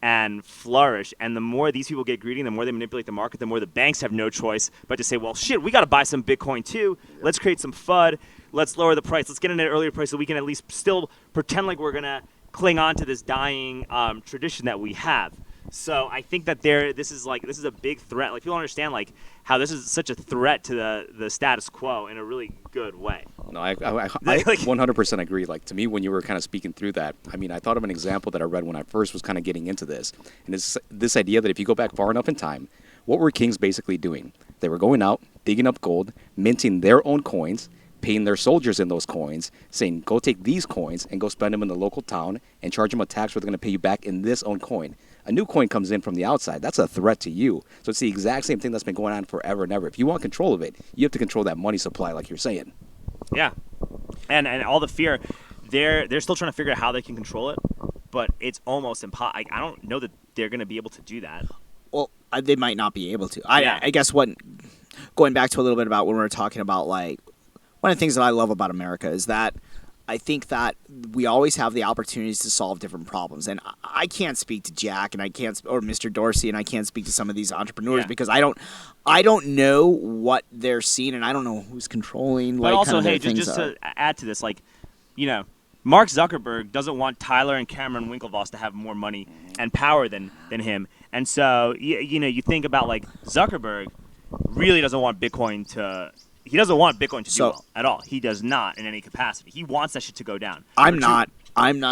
and flourish. And the more these people get greedy, the more they manipulate the market, the more the banks have no choice but to say, well, shit, we got to buy some Bitcoin too. Let's create some FUD. Let's lower the price. Let's get in at an earlier price so we can at least still pretend like we're going to cling on to this dying tradition that we have. So I think that this is a big threat. Like, people don't understand like how this is such a threat to the status quo in a really good way. No, I 100% agree. Like, to me, when you were kind of speaking through that, I mean, I thought of an example that I read when I first was kind of getting into this, and it's this idea that if you go back far enough in time, what were kings basically doing? They were going out, digging up gold, minting their own coins, paying their soldiers in those coins, saying, go take these coins and go spend them in the local town and charge them a tax where they're going to pay you back in this own coin. A new coin comes in from the outside. That's a threat to you. So it's the exact same thing that's been going on forever and ever. If you want control of it, you have to control that money supply, like you're saying. Yeah. And all the fear, they're still trying to figure out how they can control it, but it's almost impossible. I don't know that they're going to be able to do that. Well, they might not be able to. I guess going back to a little bit about when we were talking about, like, one of the things that I love about America is that I think that we always have the opportunities to solve different problems. And I can't speak to Jack and or Mr. Dorsey, and I can't speak to some of these entrepreneurs because I don't know what they're seeing, and I don't know who's controlling. But also, hey, just to add to this, like, Mark Zuckerberg doesn't want Tyler and Cameron Winklevoss to have more money and power than him. And so, you think about, like, Zuckerberg really doesn't want Bitcoin to do well at all. He does not in any capacity. He wants that shit to go down. I'm not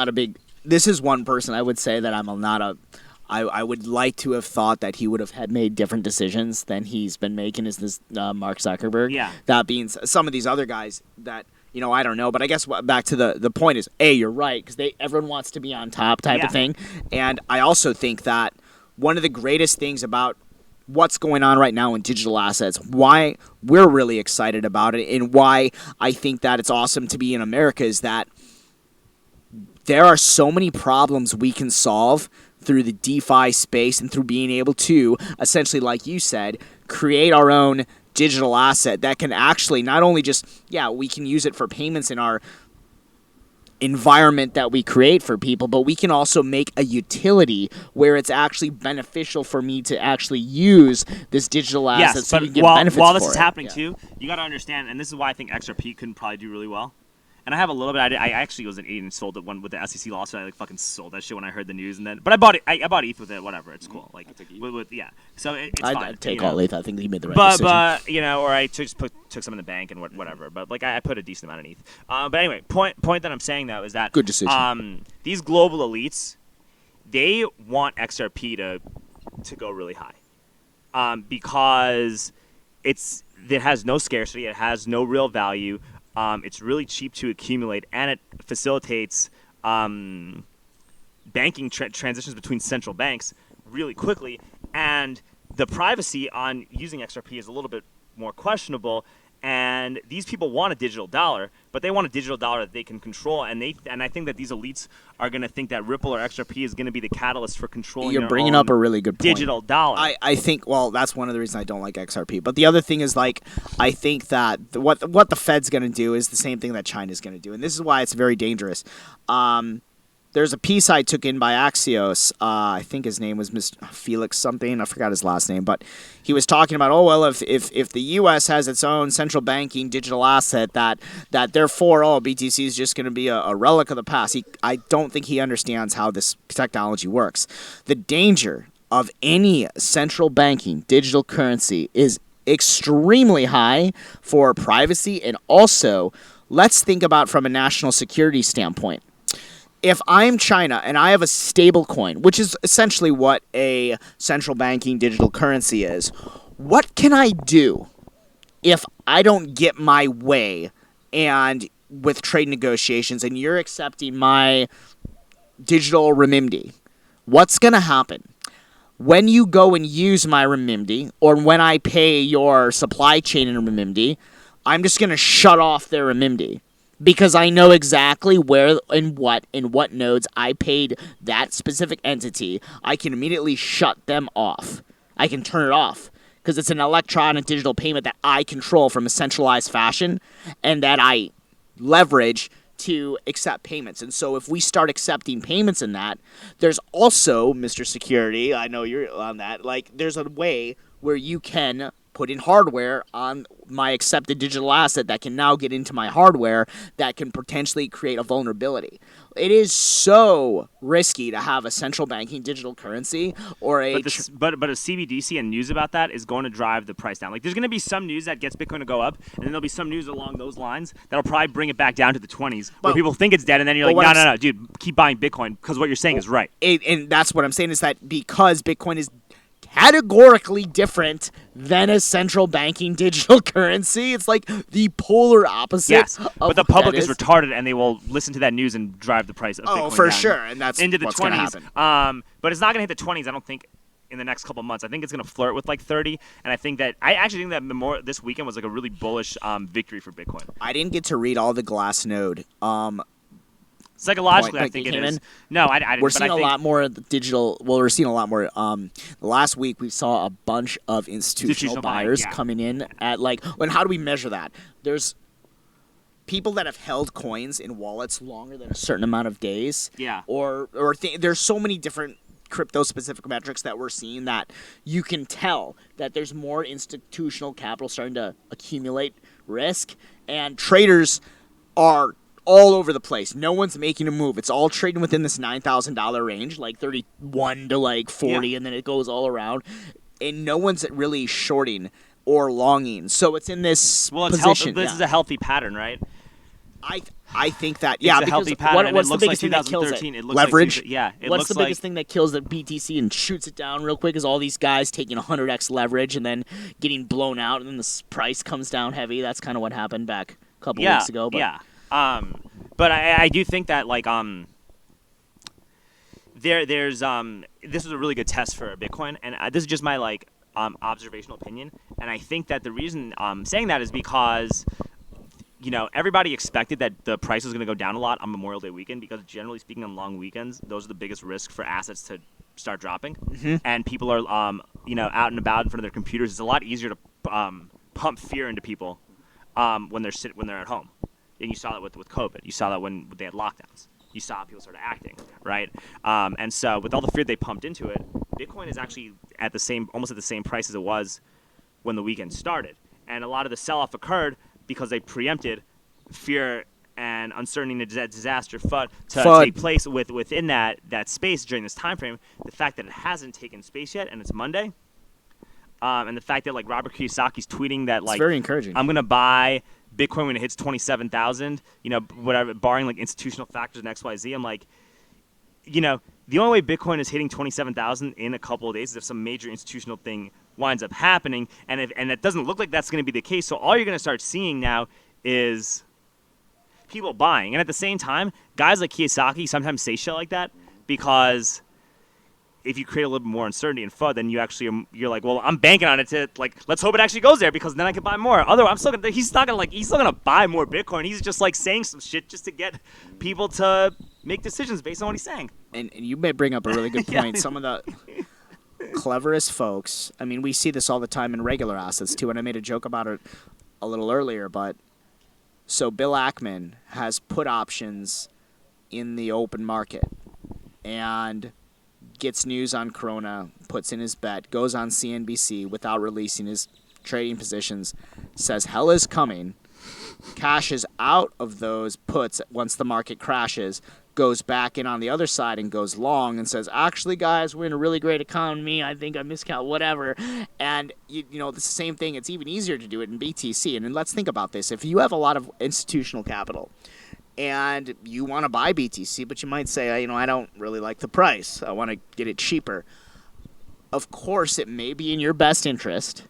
a big – this is one person I would say that I would like to have thought that he would have had made different decisions than he's been making is this Mark Zuckerberg. Yeah. That being some of these other guys that – I don't know, but I guess back to the point is, you're right, because everyone wants to be on top type of thing. And I also think that one of the greatest things about what's going on right now in digital assets, why we're really excited about it, and why I think that it's awesome to be in America is that there are so many problems we can solve through the DeFi space and through being able to, essentially, like you said, create our own digital asset that can actually not only just, we can use it for payments in our environment that we create for people, but we can also make a utility where it's actually beneficial for me to actually use this digital asset so you can get benefits while this is it. happening too, you got to understand, and this is why I think XRP couldn't probably do really well. And I have a little bit. I actually was an idiot and sold it with the SEC lawsuit. I fucking sold that shit when I heard the news, but I bought it. I bought ETH with it. Whatever, it's cool. Like So it's fine. I'd take all ETH. I think he made the right decision. But or I took some in the bank and whatever. But like I put a decent amount in ETH. But anyway, point that I'm saying though is that good decision. These global elites, they want XRP to go really high, because it has no scarcity. It has no real value. It's really cheap to accumulate, and it facilitates banking transitions between central banks really quickly. And the privacy on using XRP is a little bit more questionable. And these people want a digital dollar, but they want a digital dollar that they can control. And I think that these elites are going to think that Ripple or XRP is going to be the catalyst for controlling. You're bringing up a really good point. Digital dollar. I think, that's one of the reasons I don't like XRP. But the other thing is, like, I think that what the Fed's going to do is the same thing that China's going to do. And this is why it's very dangerous. There's a piece I took in by Axios. I think his name was Mr. Felix something. I forgot his last name. But he was talking about, if the U.S. has its own central banking digital asset, that therefore, BTC is just going to be a relic of the past. I don't think he understands how this technology works. The danger of any central banking digital currency is extremely high for privacy. And also, let's think about from a national security standpoint. If I'm China and I have a stable coin, which is essentially what a central banking digital currency is, what can I do if I don't get my way and with trade negotiations and you're accepting my digital renminbi? What's going to happen? When you go and use my renminbi, or when I pay your supply chain in renminbi, I'm just going to shut off their renminbi. Because I know exactly where and what nodes I paid that specific entity, I can immediately shut them off. I can turn it off because it's an electronic digital payment that I control from a centralized fashion and that I leverage to accept payments. And so if we start accepting payments in that, there's also, Mr. Security, I know you're on that, like there's a way where you can put in hardware on my accepted digital asset that can now get into my hardware that can potentially create a vulnerability. It is so risky to have a central banking digital currency or a... But a CBDC and news about that is going to drive the price down. Like, there's going to be some news that gets Bitcoin to go up, and then there'll be some news along those lines that'll probably bring it back down to the 20s, where people think it's dead, and then you're like, no, dude, keep buying Bitcoin, because what you're saying is right. And that's what I'm saying is that because Bitcoin is categorically different than a central banking digital currency. It's like the polar opposite. Yes, but the public is retarded, and they will listen to that news and drive the price of Bitcoin for down sure, and that's into the what's 20s. Happen. But it's not going to hit the 20s, I don't think, in the next couple of months. I think it's going to flirt with like 30, and I actually think that this weekend was like a really bullish victory for Bitcoin. I didn't get to read all the Glassnode. Psychologically, I think it is. No, I didn't. We're seeing a lot more digital. Well, we're seeing a lot more. Last week we saw a bunch of institutional buyers coming in at like. And how do we measure that? people that have held coins in wallets longer than a certain amount of days. Yeah. There's so many different crypto-specific metrics that we're seeing that you can tell that there's more institutional capital starting to accumulate risk, and traders are all over the place. No one's making a move. It's all trading within this $9,000 range, like 31 to like 40, and then it goes all around. And no one's really shorting or longing. So it's in this position. This is a healthy pattern, right? I think that, it's a healthy pattern. What's the biggest thing that kills it? Leverage? What's the biggest thing that kills the BTC and shoots it down real quick is all these guys taking 100x leverage and then getting blown out, and then the price comes down heavy. That's kind of what happened back a couple weeks ago. But. But I do think that like there's this was a really good test for Bitcoin, and this is just my like observational opinion, and I think that the reason I'm saying that is because everybody expected that the price was going to go down a lot on Memorial Day weekend, because generally speaking on long weekends those are the biggest risk for assets to start dropping, and people are out and about in front of their computers. It's a lot easier to pump fear into people when they're at home. And you saw that with COVID. You saw that when they had lockdowns. You saw people started acting, right? And so with all the fear they pumped into it, Bitcoin is actually almost at the same price as it was when the weekend started. And a lot of the sell-off occurred because they preempted fear and uncertainty and disaster to take place within that space during this time frame. The fact that it hasn't taken space yet, and it's Monday, and the fact that like Robert Kiyosaki's tweeting that like, it's very encouraging. I'm gonna buy Bitcoin when it hits 27,000, whatever, barring like institutional factors and XYZ. I'm like, the only way Bitcoin is hitting 27,000 in a couple of days is if some major institutional thing winds up happening, and it doesn't look like that's going to be the case. So all you're going to start seeing now is people buying, and at the same time, guys like Kiyosaki sometimes say shit like that because if you create a little bit more uncertainty and FUD, then you're like, well, I'm banking on it to like, let's hope it actually goes there because then I can buy more. Otherwise, he's still gonna buy more Bitcoin. He's just like saying some shit just to get people to make decisions based on what he's saying. And you may bring up a really good point. Some of the cleverest folks, I mean, we see this all the time in regular assets too, and I made a joke about it a little earlier, but so Bill Ackman has put options in the open market and gets news on Corona, puts in his bet, goes on CNBC without releasing his trading positions, says hell is coming, cashes out of those puts once the market crashes, goes back in on the other side and goes long and says, actually, guys, we're in a really great economy. I think I miscount, whatever. And, it's the same thing. It's even easier to do it in BTC. And then let's think about this. If you have a lot of institutional capital and you want to buy BTC, but you might say, I don't really like the price. I want to get it cheaper. Of course, it may be in your best interest.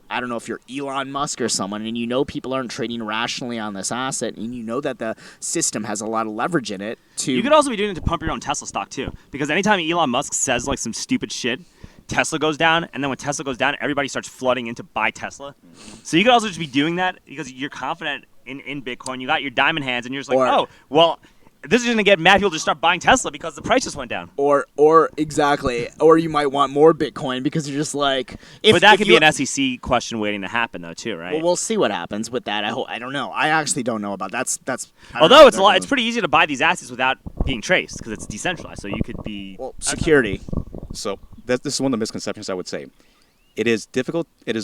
I don't know if you're Elon Musk or someone, and people aren't trading rationally on this asset, and that the system has a lot of leverage in it. You could also be doing it to pump your own Tesla stock, too. Because anytime Elon Musk says, like, some stupid shit, Tesla goes down, and then when Tesla goes down, everybody starts flooding in to buy Tesla. So you could also just be doing that because you're confident in Bitcoin. You got your diamond hands, and you're just like, this is going to get mad people to start buying Tesla because the price just went down. Or exactly. Or you might want more Bitcoin because you're just like... But that could be an SEC question waiting to happen, though, too, right? Well, we'll see what happens with that. I don't know. I actually don't know about that. Although it's pretty easy to buy these assets without being traced because it's decentralized. So you could be... Well, security. So this is one of the misconceptions I would say. It is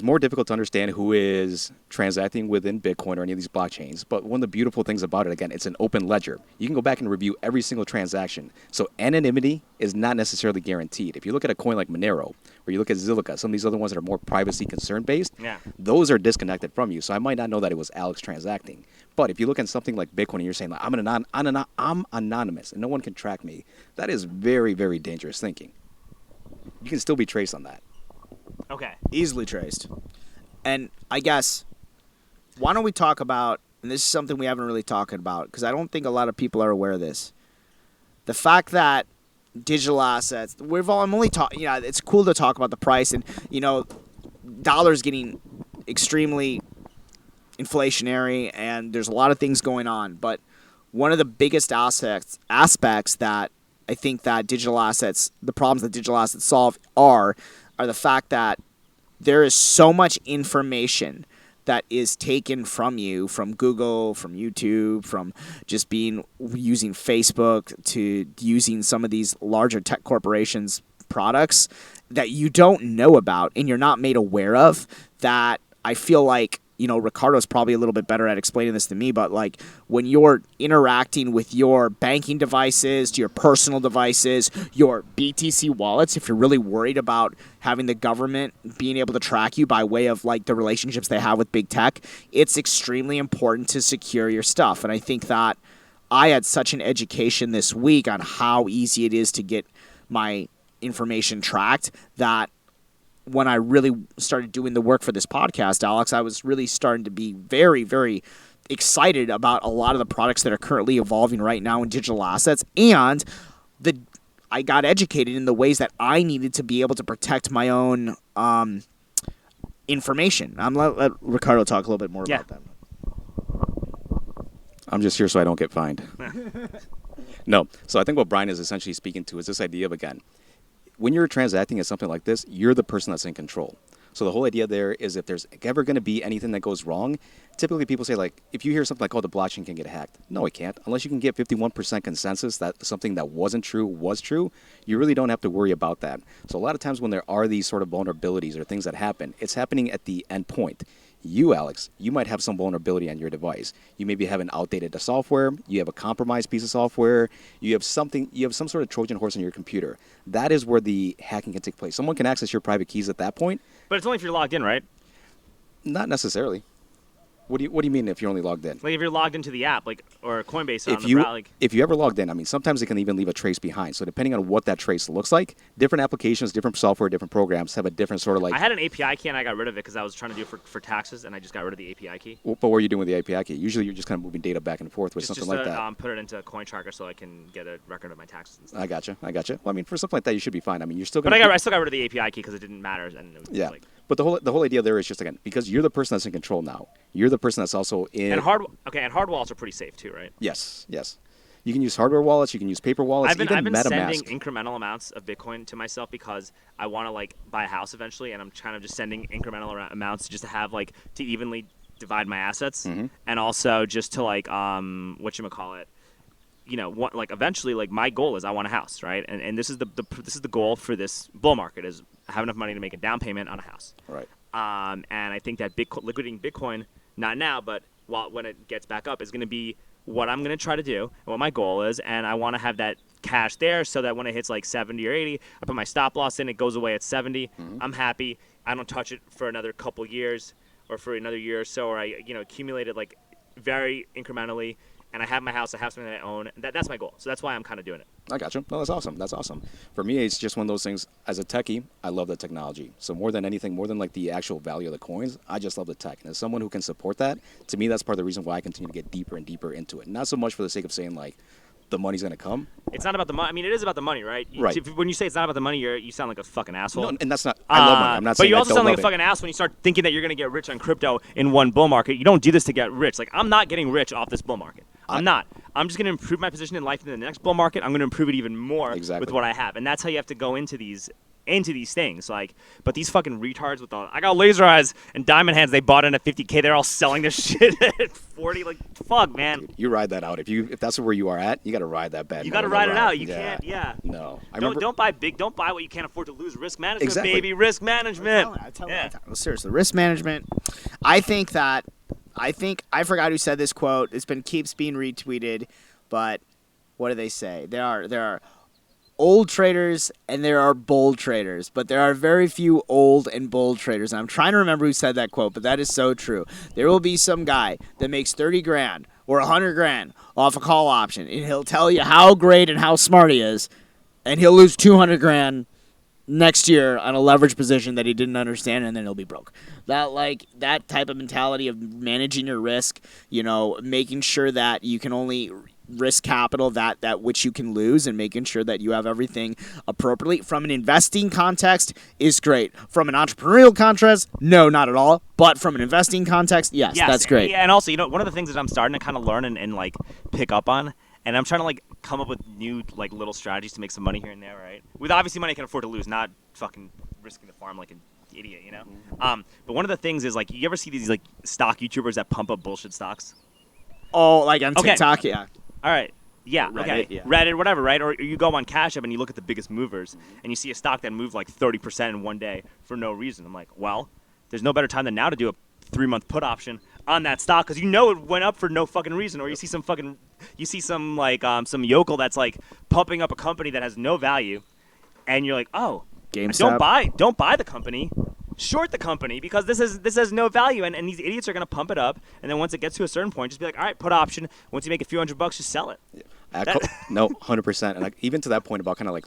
more difficult to understand who is transacting within Bitcoin or any of these blockchains. But one of the beautiful things about it, again, it's an open ledger. You can go back and review every single transaction. So anonymity is not necessarily guaranteed. If you look at a coin like Monero, or you look at Zilliqa, some of these other ones that are more privacy concern based, those are disconnected from you. So I might not know that it was Alex transacting. But if you look at something like Bitcoin and you're saying, like, I'm anonymous and no one can track me, that is very, very dangerous thinking. You can still be traced on that. Okay. Easily traced. And I guess, why don't we talk about, and this is something we haven't really talked about, because I don't think a lot of people are aware of this, the fact that digital assets, I'm only talking, it's cool to talk about the price, and, dollar's getting extremely inflationary, and there's a lot of things going on, but one of the biggest aspects that I think that digital assets, the problems that digital assets solve are the fact that there is so much information that is taken from you, from Google, from YouTube, from just using Facebook, to using some of these larger tech corporations' products that you don't know about and you're not made aware of, that I feel like, Ricardo's probably a little bit better at explaining this than me, but like when you're interacting with your banking devices, to your personal devices, your BTC wallets, if you're really worried about having the government being able to track you by way of like the relationships they have with big tech, it's extremely important to secure your stuff. And I think that I had such an education this week on how easy it is to get my information tracked that when I really started doing the work for this podcast, Alex, I was really starting to be very, very excited about a lot of the products that are currently evolving right now in digital assets. And I got educated in the ways that I needed to be able to protect my own information. I'm going to let Ricardo talk a little bit more about that. I'm just here so I don't get fined. No. So I think what Bryan is essentially speaking to is this idea of, again, when you're transacting in something like this, you're the person that's in control. So the whole idea there is if there's ever going to be anything that goes wrong, typically people say, like, if you hear something like, oh, the blockchain can get hacked. No, it can't. Unless you can get 51% consensus that something that wasn't true was true, you really don't have to worry about that. So a lot of times when there are these sort of vulnerabilities or things that happen, it's happening at the end point. You, Alex, you might have some vulnerability on your device. You maybe have an outdated software. You have a compromised piece of software. You have some sort of Trojan horse on your computer. That is where the hacking can take place. Someone can access your private keys at that point. But it's only if you're logged in, right? Not necessarily. What do you mean if you're only logged in? Like if you're logged into the app, like, or Coinbase if you ever logged in, I mean, sometimes it can even leave a trace behind. So depending on what that trace looks like, different applications, different software, different programs have a different sort of like. I had an API key and I got rid of it because I was trying to do it for taxes, and I just got rid of the API key. But what are you doing with the API key? Usually you're just kind of moving data back and forth with something like that. Put it into a coin tracker so I can get a record of my taxes and stuff. I gotcha. Well, I mean, for something like that, you should be fine. I mean, you're still. But I still got rid of the API key because it didn't matter, and it was like. But the whole idea there is just, again, because you're the person that's in control now. You're the person that's also in. And hard wallets are pretty safe too, right? Yes. You can use hardware wallets. You can use paper wallets. I've been MetaMask. sending incremental amounts of Bitcoin to myself because I want to like buy a house eventually, and I'm kind of just sending incremental amounts just to have like to evenly divide my assets, and also just to like whatchamacallit, like eventually like my goal is I want a house, right? And this is the goal for this bull market is have enough money to make a down payment on a house. Right. And I think that liquidating Bitcoin, not now, but when it gets back up, is going to be what I'm going to try to do and what my goal is. And I want to have that cash there so that when it hits like 70 or 80, I put my stop loss in, it goes away at 70. I'm happy. I don't touch it for another couple years or for another year or so, or I accumulate it like very incrementally. And I have my house, I have something that I own. That's my goal. So that's why I'm kind of doing it. I got you. No, that's awesome. For me, it's just one of those things. As a techie, I love the technology. So more than anything, more than like the actual value of the coins, I just love the tech. And as someone who can support that, to me, that's part of the reason why I continue to get deeper and deeper into it. Not so much for the sake of saying like, the money's going to come. It's not about the money. I mean, it is about the money, right? Right. When you say it's not about the money, you sound like a fucking asshole. No, and that's not. I love money. I'm not saying. But you also sound like a it. fucking ass when you start thinking that you're going to get rich on crypto in one bull market. You don't do this to get rich. Like, I'm not getting rich off this bull market. I'm not. I'm just going to improve my position in life in the next bull market. I'm going to improve it even more with what I have. And that's how you have to go into these things. Like, but these fucking retards with I got laser eyes and diamond hands, they bought in at 50K. They're all selling this shit at 40. Like, fuck, man. Dude, you ride that out. If that's where you are at, you got to ride that bad. You got to ride it out. You can't. Yeah. No. Don't buy big. Don't buy what you can't afford to lose. Risk management, baby. Risk management. I tell you. Well, seriously, risk management. I forgot who said this quote. Keeps being retweeted, but what do they say? There are old traders and there are bull traders, but there are very few old and bull traders. And I'm trying to remember who said that quote, but that is so true. There will be some guy that makes 30 grand or 100 grand off a call option, and he'll tell you how great and how smart he is, and he'll lose 200 grand next year on a leverage position that he didn't understand, and then he'll be broke. That type of mentality of managing your risk, making sure that you can only risk capital that which you can lose, and making sure that you have everything appropriately from an investing context is great. From an entrepreneurial context, no, not at all. But from an investing context, yes, that's great. Yeah, and also, one of the things that I'm starting to kind of learn and like pick up on, and I'm trying to like come up with new little strategies to make some money here and there, right? With obviously money I can afford to lose, not fucking risking the farm like a idiot, you know. But one of the things is like, you ever see these like stock YouTubers that pump up bullshit stocks? Oh, like on TikTok, yeah. All right. Yeah, Reddit, okay. yeah. Reddit, whatever, right? Or you go on Cash App and you look at the biggest movers, and you see a stock that moved like 30% in one day for no reason. I'm like, well, there's no better time than now to do a 3-month put option on that stock, because you know it went up for no fucking reason. Or you see some like some yokel that's like pumping up a company that has no value, and you're like, oh, GameStop. don't buy the company. Short the company, because this has no value, and these idiots are going to pump it up, and then once it gets to a certain point, just be like, all right, put option. Once you make a few $100, just sell it. Yeah. No, 100%. And like, even to that point about kind of like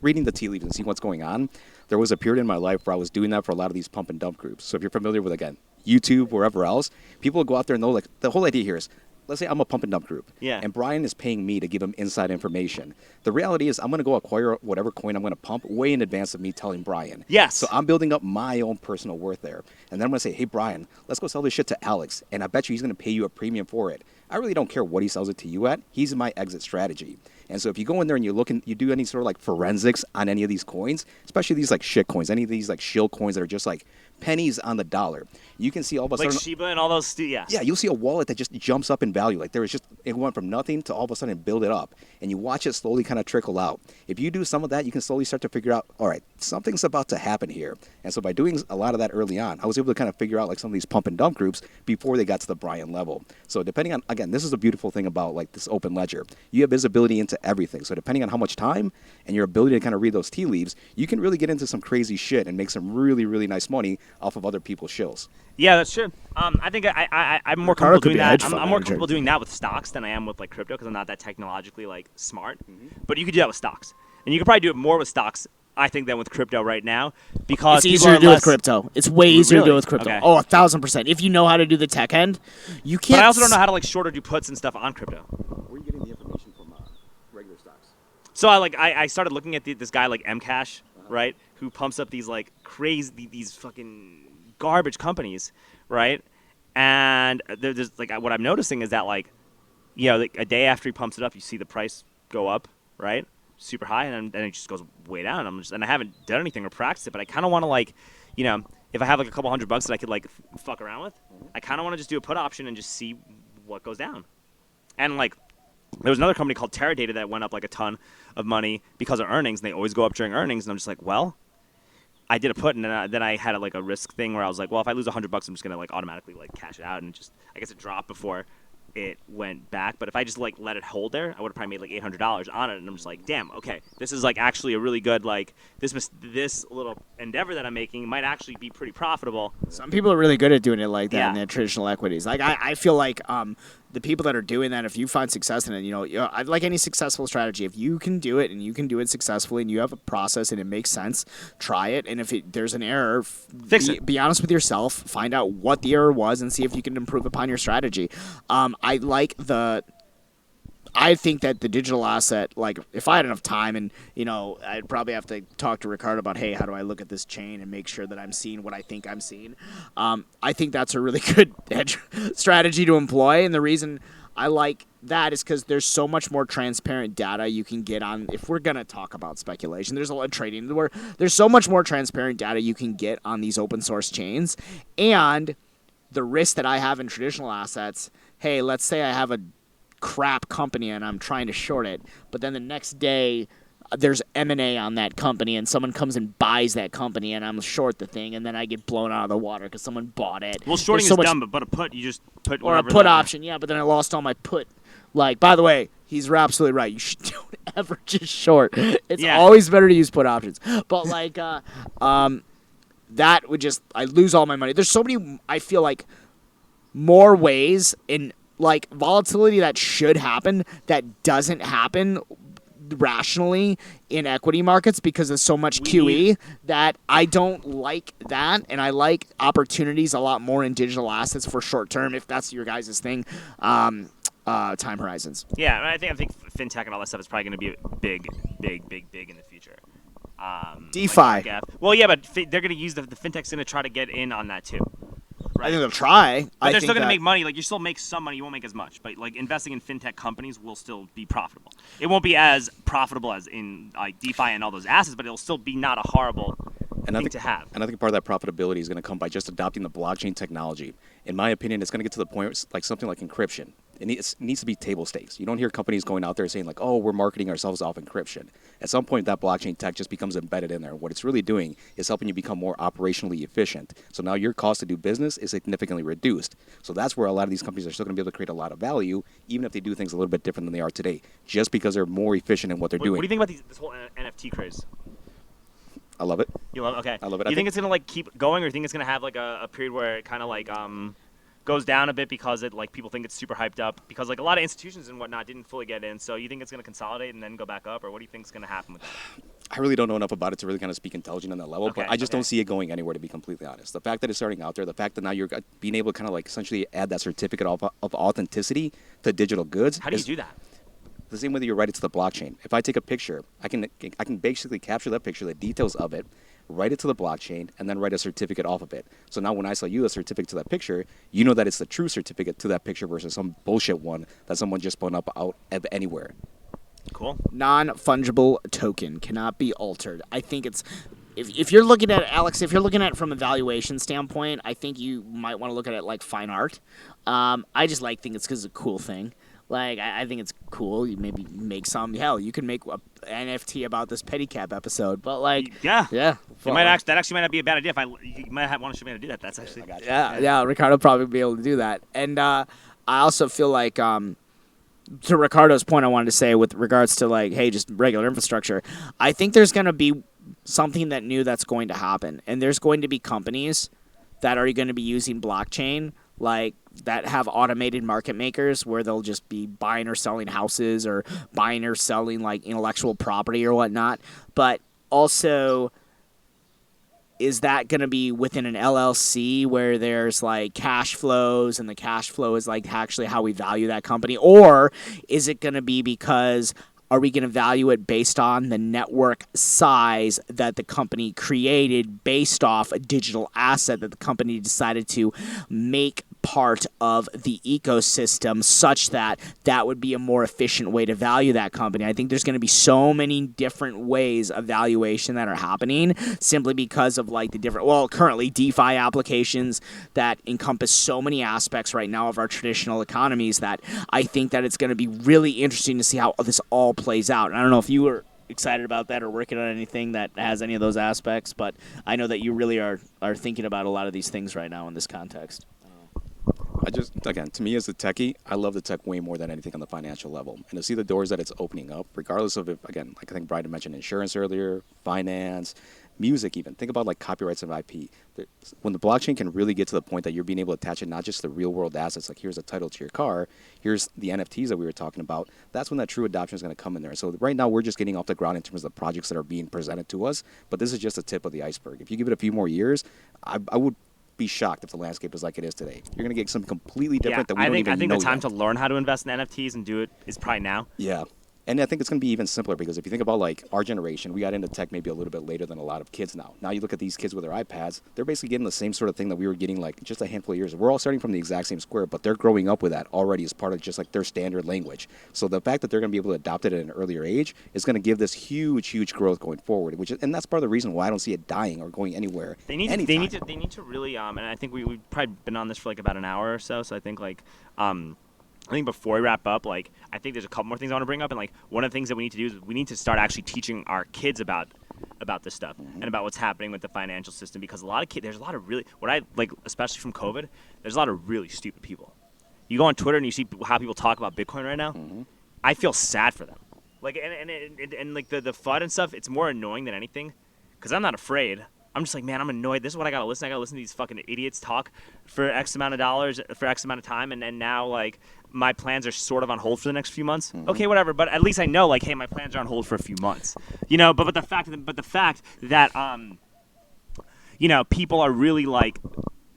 reading the tea leaves and seeing what's going on, there was a period in my life where I was doing that for a lot of these pump and dump groups. So if you're familiar with, again, YouTube, wherever else, people will go out there and they'll like, the whole idea here is, let's say I'm a pump and dump group, and Bryan is paying me to give him inside information. The reality is I'm going to go acquire whatever coin I'm going to pump way in advance of me telling Bryan. Yes. So I'm building up my own personal worth there. And then I'm going to say, hey, Bryan, let's go sell this shit to Alex, and I bet you he's going to pay you a premium for it. I really don't care what he sells it to you at. He's my exit strategy. And so if you go in there and you do any sort of like forensics on any of these coins, especially these like shit coins, any of these like shill coins that are just like pennies on the dollar, you can see all of a sudden, like Shiba and all those, yeah, you'll see a wallet that just jumps up in value. Like it went from nothing to all of a sudden build it up, and you watch it slowly kind of trickle out. If you do some of that, you can slowly start to figure out, all right, something's about to happen here. And so by doing a lot of that early on, I was able to kind of figure out like some of these pump and dump groups before they got to the Bryan level. So depending on, again, this is a beautiful thing about like this open ledger. You have visibility into everything. So depending on how much time and your ability to kind of read those tea leaves, you can really get into some crazy shit and make some really, really nice money off of other people's shills. Yeah, that's true. I think I'm more comfortable doing that. I'm more comfortable doing that with stocks than I am with like crypto, because I'm not that technologically like smart. But you could do that with stocks, and you could probably do it more with stocks, I think, than with crypto right now, because it's easier to do with crypto. It's way easier to do with crypto. Okay. Oh, 1,000%. If you know how to do the tech end, you can't. But I also don't know how to like short or do puts and stuff on crypto. Where are you getting the information from regular stocks? So I started looking at this guy like Mcash, right, who pumps up these like crazy, these fucking garbage companies, right? And there's like, what I'm noticing is that like, you know, like a day after he pumps it up, you see the price go up, right, super high, and then it just goes way down. And I haven't done anything or practiced it, but I kind of want to like, you know, if I have like a couple $100 that I could like fuck around with, I kind of want to just do a put option and just see what goes down. And like, there was another company called Teradata that went up like a ton of money because of earnings, and they always go up during earnings. And I'm just like, well, I did a put, and then I had like a risk thing where I was like, well, if I lose $100, I'm just gonna like automatically like cash it out, and just, I guess it dropped before it went back. But if I just like let it hold there, I would have probably made like $800 on it. And I'm just like, damn, okay, this is like actually a really good, like this little endeavor that I'm making might actually be pretty profitable. Some people are really good at doing it like that in their traditional equities. Like I feel like the people that are doing that, if you find success in it, you know, like any successful strategy, if you can do it and you can do it successfully and you have a process and it makes sense, try it. And if there's an error, fix it. Be honest with yourself, find out what the error was, and see if you can improve upon your strategy. I think that the digital asset, like if I had enough time, and you know, I'd probably have to talk to Ricardo about, hey, how do I look at this chain and make sure that I'm seeing what I think I'm seeing? I think that's a really good hedge strategy to employ, and the reason I like that is because there's so much more transparent data you can get on. If we're gonna talk about speculation, there's a lot of trading where there's so much more transparent data you can get on these open source chains, and the risk that I have in traditional assets. Hey, let's say I have a crap company and I'm trying to short it, but then the next day there's M&A on that company and someone comes and buys that company and I'm short the thing, and then I get blown out of the water because someone bought it. Well, shorting is dumb, but a put, you just put or a put option, yeah, but then I lost all my put. Like, by the way, he's absolutely right. You don't ever just short. It's always better to use put options. But like that would just, I lose all my money. There's so many, I feel like, more ways in like volatility that should happen that doesn't happen rationally in equity markets because of so much QE that I don't like that, and I like opportunities a lot more in digital assets for short term, if that's your guys' thing. Time horizons. Yeah, I think fintech and all that stuff is probably going to be big in the future. DeFi. Like, well, yeah, but they're going to use the fintech's going to try to get in on that too. Right. I think they'll try. But they're still going to make money. Like, you still make some money. You won't make as much. But, like, investing in fintech companies will still be profitable. It won't be as profitable as in, like, DeFi and all those assets, but it'll still be not a horrible thing to have. And I think part of that profitability is going to come by just adopting the blockchain technology. In my opinion, it's going to get to the point where it's like something like encryption. It needs to be table stakes. You don't hear companies going out there saying like, oh, we're marketing ourselves off encryption. At some point, that blockchain tech just becomes embedded in there. What it's really doing is helping you become more operationally efficient. So now your cost to do business is significantly reduced. So that's where a lot of these companies are still going to be able to create a lot of value, even if they do things a little bit different than they are today, just because they're more efficient in what they're doing. What do you think about this whole NFT craze? I love it. You love it? Okay. I love it. Do you think it's gonna like keep going, or do you think it's gonna have like a period where it kind of like goes down a bit because it like people think it's super hyped up because like a lot of institutions and whatnot didn't fully get in. So you think it's gonna consolidate and then go back up, or what do you think is gonna happen with that? I really don't know enough about it to really kind of speak intelligent on that level, but I just don't see it going anywhere, to be completely honest. The fact that it's starting out there, the fact that now you're being able to kind of like essentially add that certificate of authenticity to digital goods. How do you do that? The same way that you write it to the blockchain. If I take a picture, I can basically capture that picture, the details of it, write it to the blockchain, and then write a certificate off of it. So now when I sell you a certificate to that picture, you know that it's the true certificate to that picture versus some bullshit one that someone just spun up out of anywhere. Cool. Non-fungible token cannot be altered. I think it's if you're looking at it, Alex, if you're looking at it from a valuation standpoint, I think you might want to look at it like fine art. I just think it's because it's a cool thing. Like, I think it's cool. You maybe make some. Hell, you can make an NFT about this Pedicab episode. But, like... Yeah. Yeah. That actually might not be a bad idea. You might want to show me how to do that. That's actually... Yeah, Ricardo probably be able to do that. And I also feel like, to Ricardo's point I wanted to say with regards to, like, hey, just regular infrastructure, I think there's going to be something that's going to happen. And there's going to be companies that are going to be using blockchain, like, that have automated market makers where they'll just be buying or selling houses or buying or selling like intellectual property or whatnot. But also, is that going to be within an LLC where there's like cash flows and the cash flow is like actually how we value that company? Or is it going to be because are we going to value it based on the network size that the company created based off a digital asset that the company decided to make part of the ecosystem such that that would be a more efficient way to value that company? I think there's going to be so many different ways of valuation that are happening simply because of like the different, currently DeFi applications that encompass so many aspects right now of our traditional economies that I think that it's going to be really interesting to see how this all plays out. And I don't know if you were excited about that or working on anything that has any of those aspects, but I know that you really are thinking about a lot of these things right now in this context. Again, to me as a techie, I love the tech way more than anything on the financial level. And to see the doors that it's opening up, regardless of, again, like I think Bryan mentioned insurance earlier, finance, music even. Think about like copyrights of IP. When the blockchain can really get to the point that you're being able to attach it not just to real world assets, like here's a title to your car, here's the NFTs that we were talking about, that's when that true adoption is going to come in there. So right now we're just getting off the ground in terms of the projects that are being presented to us, but this is just the tip of the iceberg. If you give it a few more years, I would be shocked if the landscape is like it is today. You're going to get something completely different that we don't even know I think the time yet. to learn how to invest in NFTs and do it is probably now. Yeah. And I think it's going to be even simpler because if you think about like our generation, we got into tech maybe a little bit later than a lot of kids now. Now you look at these kids with their iPads, they're basically getting the same sort of thing that we were getting like just a handful of years. We're all starting from the exact same square, but they're growing up with that already as part of just like their standard language. So the fact that they're going to be able to adopt it at an earlier age is going to give this huge, huge growth going forward, and that's part of the reason why I don't see it dying or going anywhere. They need to really, and I think we've probably been on this for like about an hour or so. So I think like, I think before we wrap up, like, I think there's a couple more things I want to bring up. And, like, one of the things that we need to do is we need to start actually teaching our kids about this stuff and about what's happening with the financial system. Because a lot of kids, there's a lot of really, what I, like, especially from COVID, there's a lot of really stupid people. You go on Twitter and you see how people talk about Bitcoin right now. Mm-hmm. I feel sad for them. Like, and like, the FUD and stuff, it's more annoying than anything. Because I'm not afraid. I'm just like, man, I'm annoyed. This is what I got to listen. I got to listen to these fucking idiots talk for X amount of dollars for X amount of time. And now, like, my plans are sort of on hold for the next few months. Mm-hmm. Okay, whatever. But at least I know, like, hey, my plans are on hold for a few months. You know, but the fact that, you know, people are really, like,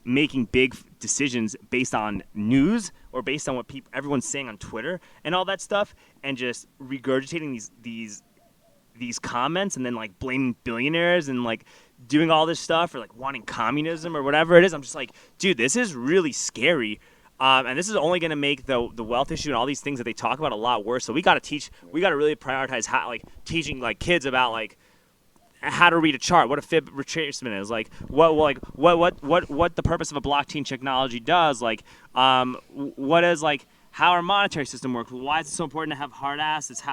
making big decisions based on news or based on what everyone's saying on Twitter and all that stuff and just regurgitating these comments and then, like, blaming billionaires and, like, doing all this stuff or like wanting communism or whatever it is. I'm just like, dude, this is really scary. And this is only going to make the wealth issue and all these things that they talk about a lot worse. So we got to really prioritize how, like, teaching like kids about like how to read a chart, what a fib retracement is, like what the purpose of a blockchain technology does, like what is like how our monetary system works. Why is it so important to have hard assets?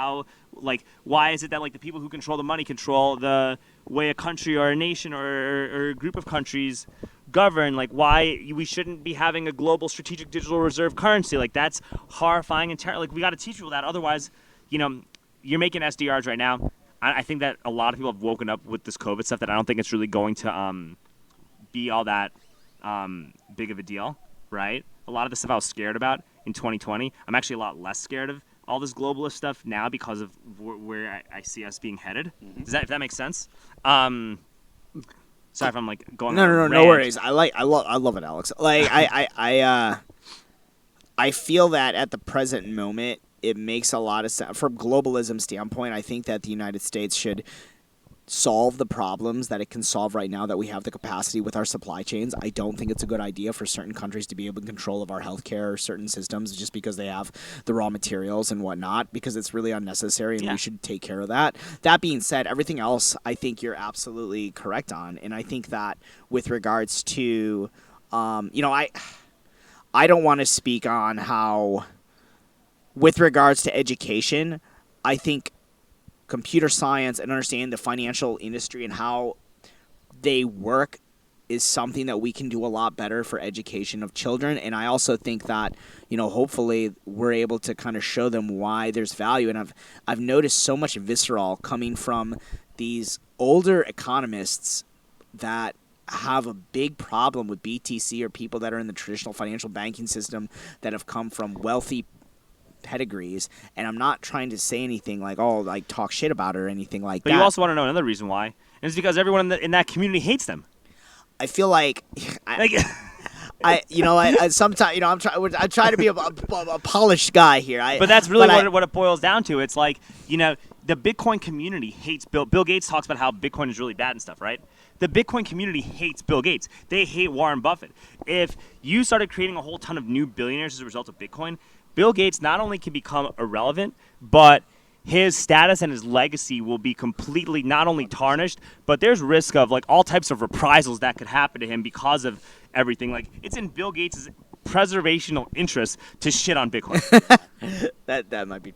Why is it that like the people who control the money control the way a country or a nation or a group of countries govern? Like why we shouldn't be having a global strategic digital reserve currency? Like that's horrifying and terrible. Like we got to teach people that. Otherwise, you're making SDRs right now. I think that a lot of people have woken up with this COVID stuff that I don't think it's really going to be all that big of a deal, right? A lot of the stuff I was scared about in 2020, I'm actually a lot less scared of all this globalist stuff now because of where I see us being headed. Mm-hmm. If that makes sense? Sorry if I'm like going. No worries. I love it, Alex. Like I feel that at the present moment, it makes a lot of sense from globalism standpoint. I think that the United States should solve the problems that it can solve right now, that we have the capacity with our supply chains. I don't think it's a good idea for certain countries to be able to control of our healthcare or certain systems just because they have the raw materials and whatnot, because it's really unnecessary, and we should take care of that. That being said, everything else I think you're absolutely correct on. And I think that with regards to, I don't want to speak on how, with regards to education, I think computer science and understanding the financial industry and how they work is something that we can do a lot better for education of children. And I also think that, hopefully we're able to kind of show them why there's value. And I've noticed so much visceral coming from these older economists that have a big problem with BTC, or people that are in the traditional financial banking system that have come from wealthy pedigrees. And I'm not trying to say anything like, talk shit about it or anything like that. But you also want to know another reason why, and it's because everyone in that community hates them. I feel like sometimes I try to be a polished guy here. But that's really what it boils down to. It's like the Bitcoin community hates Bill Gates. Talks about how Bitcoin is really bad and stuff, right? The Bitcoin community hates Bill Gates. They hate Warren Buffett. If you started creating a whole ton of new billionaires as a result of Bitcoin, Bill Gates not only can become irrelevant, but his status and his legacy will be completely not only tarnished, but there's risk of like all types of reprisals that could happen to him because of everything. Like it's in Bill Gates' preservational interest to shit on Bitcoin. that might be.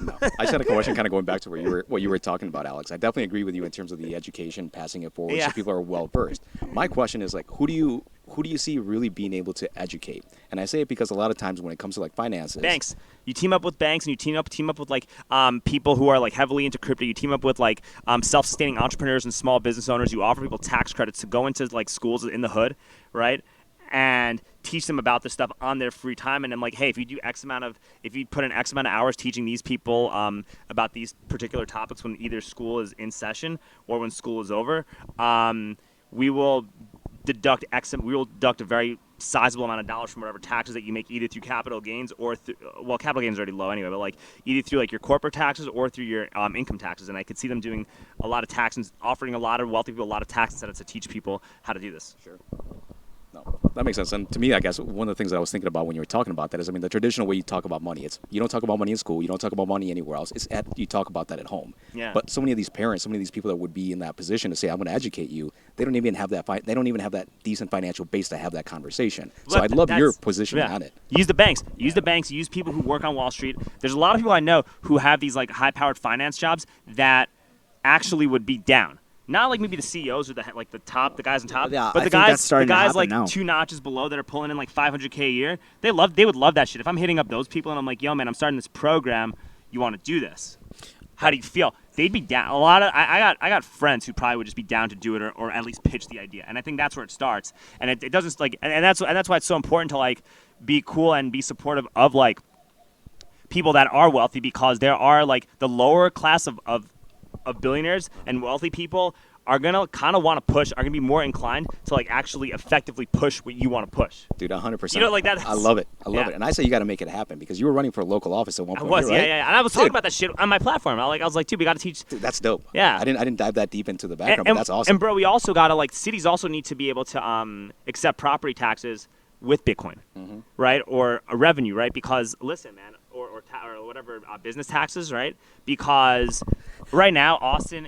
No. I just had a question kind of going back to what you were talking about, Alex. I definitely agree with you in terms of the education, passing it forward so people are well versed. My question is like, who do you see really being able to educate? And I say it because a lot of times when it comes to like finances, banks. You team up with banks, and you team up with like people who are like heavily into crypto. You team up with like self-sustaining entrepreneurs and small business owners. You offer people tax credits to go into like schools in the hood, right? And teach them about this stuff on their free time. And I'm like, hey, if you put in X amount of hours teaching these people about these particular topics when either school is in session or when school is over, we will deduct a very sizable amount of dollars from whatever taxes that you make, either through capital gains or capital gains are already low anyway, but like either through like your corporate taxes or through your income taxes. And I could see them doing a lot of taxes, offering a lot of wealthy people a lot of tax incentives to teach people how to do this. Sure. No, that makes sense. And to me, I guess one of the things that I was thinking about when you were talking about that is, the traditional way you talk about money, you don't talk about money in school, you don't talk about money anywhere else. You talk about that at home. Yeah. But so many of these parents, so many of these people that would be in that position to say, I'm going to educate you, they don't even have that decent financial base to have that conversation. So I'd love your position on it. Use the banks. Use people who work on Wall Street. There's a lot of people I know who have these like high-powered finance jobs that actually would be down. Not like maybe the CEOs or the guys on top, but the guys like now. 2 notches below that are pulling in like $500K a year. They would love that shit. If I'm hitting up those people and I'm like, yo man, I'm starting this program, you want to do this? How do you feel? They'd be down. I got friends who probably would just be down to do it or at least pitch the idea. And I think that's where it starts. And it doesn't like and that's why it's so important to like be cool and be supportive of like people that are wealthy, because there are like the lower class of billionaires and wealthy people are going to kind of want to push, are going to be more inclined to like actually effectively push what you want to push. Dude, 100%. Like that. I love it. I love it. And I say you got to make it happen, because you were running for a local office at one point. I was, right? yeah. And I was talking about that shit on my platform. I was like, dude, we got to teach. Dude, that's dope. Yeah. I didn't dive that deep into the background, but that's awesome. And bro, we also got to like, cities also need to be able to accept property taxes with Bitcoin, right? Or a revenue, right? Because listen, man, or whatever business taxes, right? Because right now, Austin,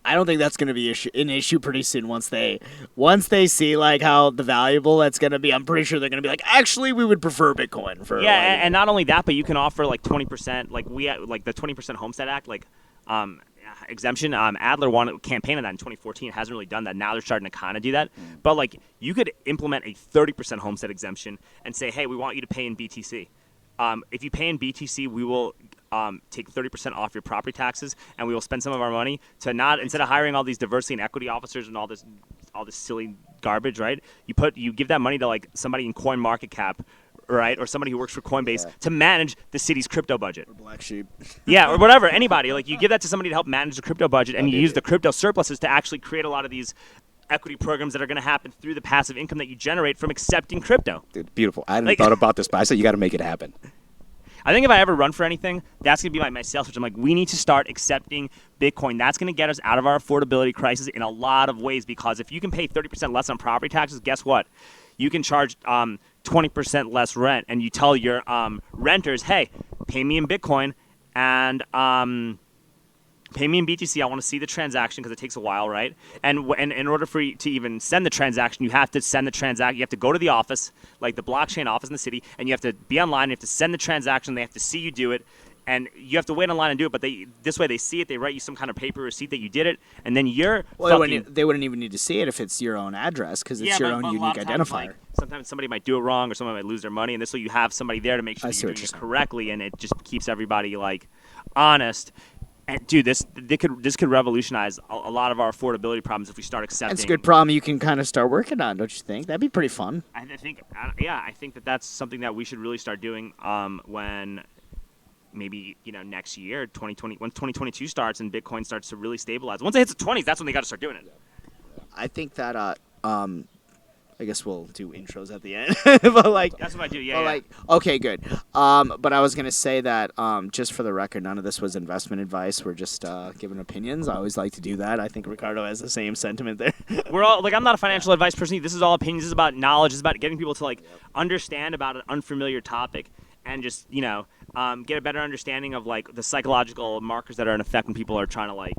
I don't think that's going to be an issue pretty soon. Once they see like how the valuable that's going to be, I'm pretty sure they're going to be like, actually, we would prefer Bitcoin for. Yeah, and not only that, but you can offer like 20%, like the 20% Homestead Act, exemption. Adler wanted a campaign on that in 2014. It hasn't really done that. Now they're starting to kind of do that. But like you could implement a 30% homestead exemption and say, hey, we want you to pay in BTC. If you pay in BTC, we will take 30% off your property taxes, and we will spend some of our money to instead of hiring all these diversity and equity officers and all this silly garbage, right? You give that money to like somebody in CoinMarketCap, right, or somebody who works for Coinbase to manage the city's crypto budget. Or Black Sheep. Yeah, or whatever, anybody. Like you give that to somebody to help manage the crypto budget, and you use the crypto surpluses to actually create a lot of these equity programs that are going to happen through the passive income that you generate from accepting crypto. Dude, beautiful. I hadn't thought about this, but I said you got to make it happen. I think if I ever run for anything, that's going to be my sales pitch. I'm like, we need to start accepting Bitcoin. That's going to get us out of our affordability crisis in a lot of ways, because if you can pay 30% less on property taxes, guess what? You can charge 20% less rent, and you tell your renters, hey, pay me in Bitcoin and pay me in BTC. I want to see the transaction because it takes a while, right? And in order for you to even send the transaction, you have to send the transaction. You have to go to the office, like the blockchain office in the city, and you have to be online. You have to send the transaction. They have to see you do it, and you have to wait online and do it. But this way they see it. They write you some kind of paper receipt that you did it, and then you're they wouldn't even need to see it if it's your own address, because it's your own unique identifier. Sometimes somebody might do it wrong, or somebody might lose their money, and this way you have somebody there to make sure that you're doing it correctly, and it just keeps everybody like honest. And dude, this could revolutionize a lot of our affordability problems if we start accepting. It's a good problem you can kind of start working on, don't you think? That'd be pretty fun. I think that's something that we should really start doing when maybe next year, 2020, when 2022 starts and Bitcoin starts to really stabilize. Once it hits the 20s, that's when they got to start doing it. I think that I guess we'll do intros at the end, but like that's what I do. Yeah. Okay, good. But I was gonna say that just for the record, none of this was investment advice. We're just giving opinions. I always like to do that. I think Ricardo has the same sentiment there. We're all like, I'm not a financial advice person. This is all opinions. This is about knowledge. This is about getting people to understand about an unfamiliar topic, and just get a better understanding of like the psychological markers that are in effect when people are trying to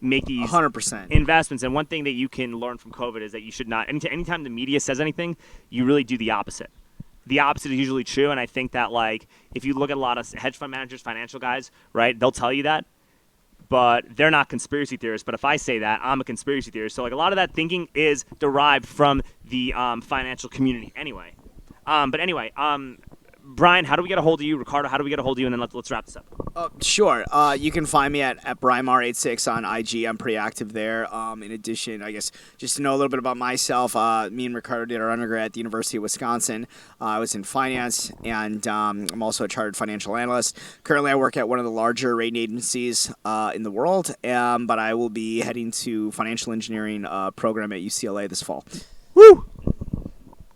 make these 100% investments. And one thing that you can learn from COVID is that you should not, anytime the media says anything, you really do the opposite. The opposite is usually true, and I think that if you look at a lot of hedge fund managers, financial guys, right, they'll tell you that, but they're not conspiracy theorists. But if I say that, I'm a conspiracy theorist. So a lot of that thinking is derived from the financial community anyway. But anyway, Bryan, how do we get a hold of you? Ricardo, how do we get a hold of you? And then let's wrap this up. Sure. You can find me at BryanMar86 on IG. I'm pretty active there. In addition, I guess, just to know a little bit about myself, me and Ricardo did our undergrad at the University of Wisconsin. I was in finance, and I'm also a chartered financial analyst. Currently, I work at one of the larger rating agencies in the world, but I will be heading to financial engineering program at UCLA this fall. Woo!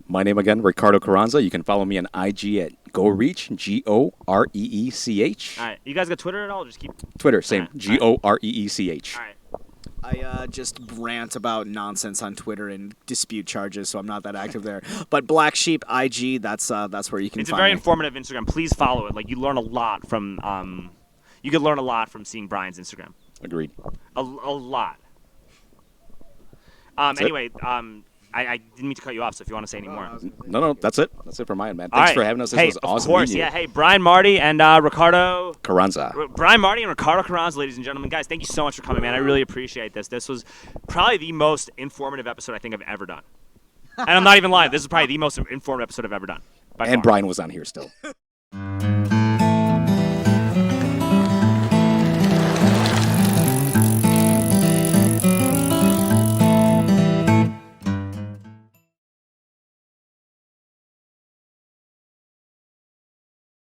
My name again, Ricardo Carranza. You can follow me on IG at GoReach, GOREECH. All right. You guys got Twitter at all? Or just keep Twitter, same, GOREECH. All right. I just rant about nonsense on Twitter and dispute charges, so I'm not that active there. But Black Sheep IG, that's where you can find me. It's a very informative Instagram. Please follow it. You learn a lot from you could learn a lot from seeing Bryan's Instagram. Agreed. A lot. Anyway, I didn't mean to cut you off, so if you want to say any more. No, that's it. That's it for my end, man. Thanks for having us. This was awesome. Of course, yeah. Hey, Bryan, Marty, and Ricardo Carranza. Bryan, Marty, and Ricardo Carranza, ladies and gentlemen. Guys, thank you so much for coming, man. I really appreciate this. This was probably the most informative episode I think I've ever done. And I'm not even lying. This is probably the most informative episode I've ever done. And Bryan was on here still.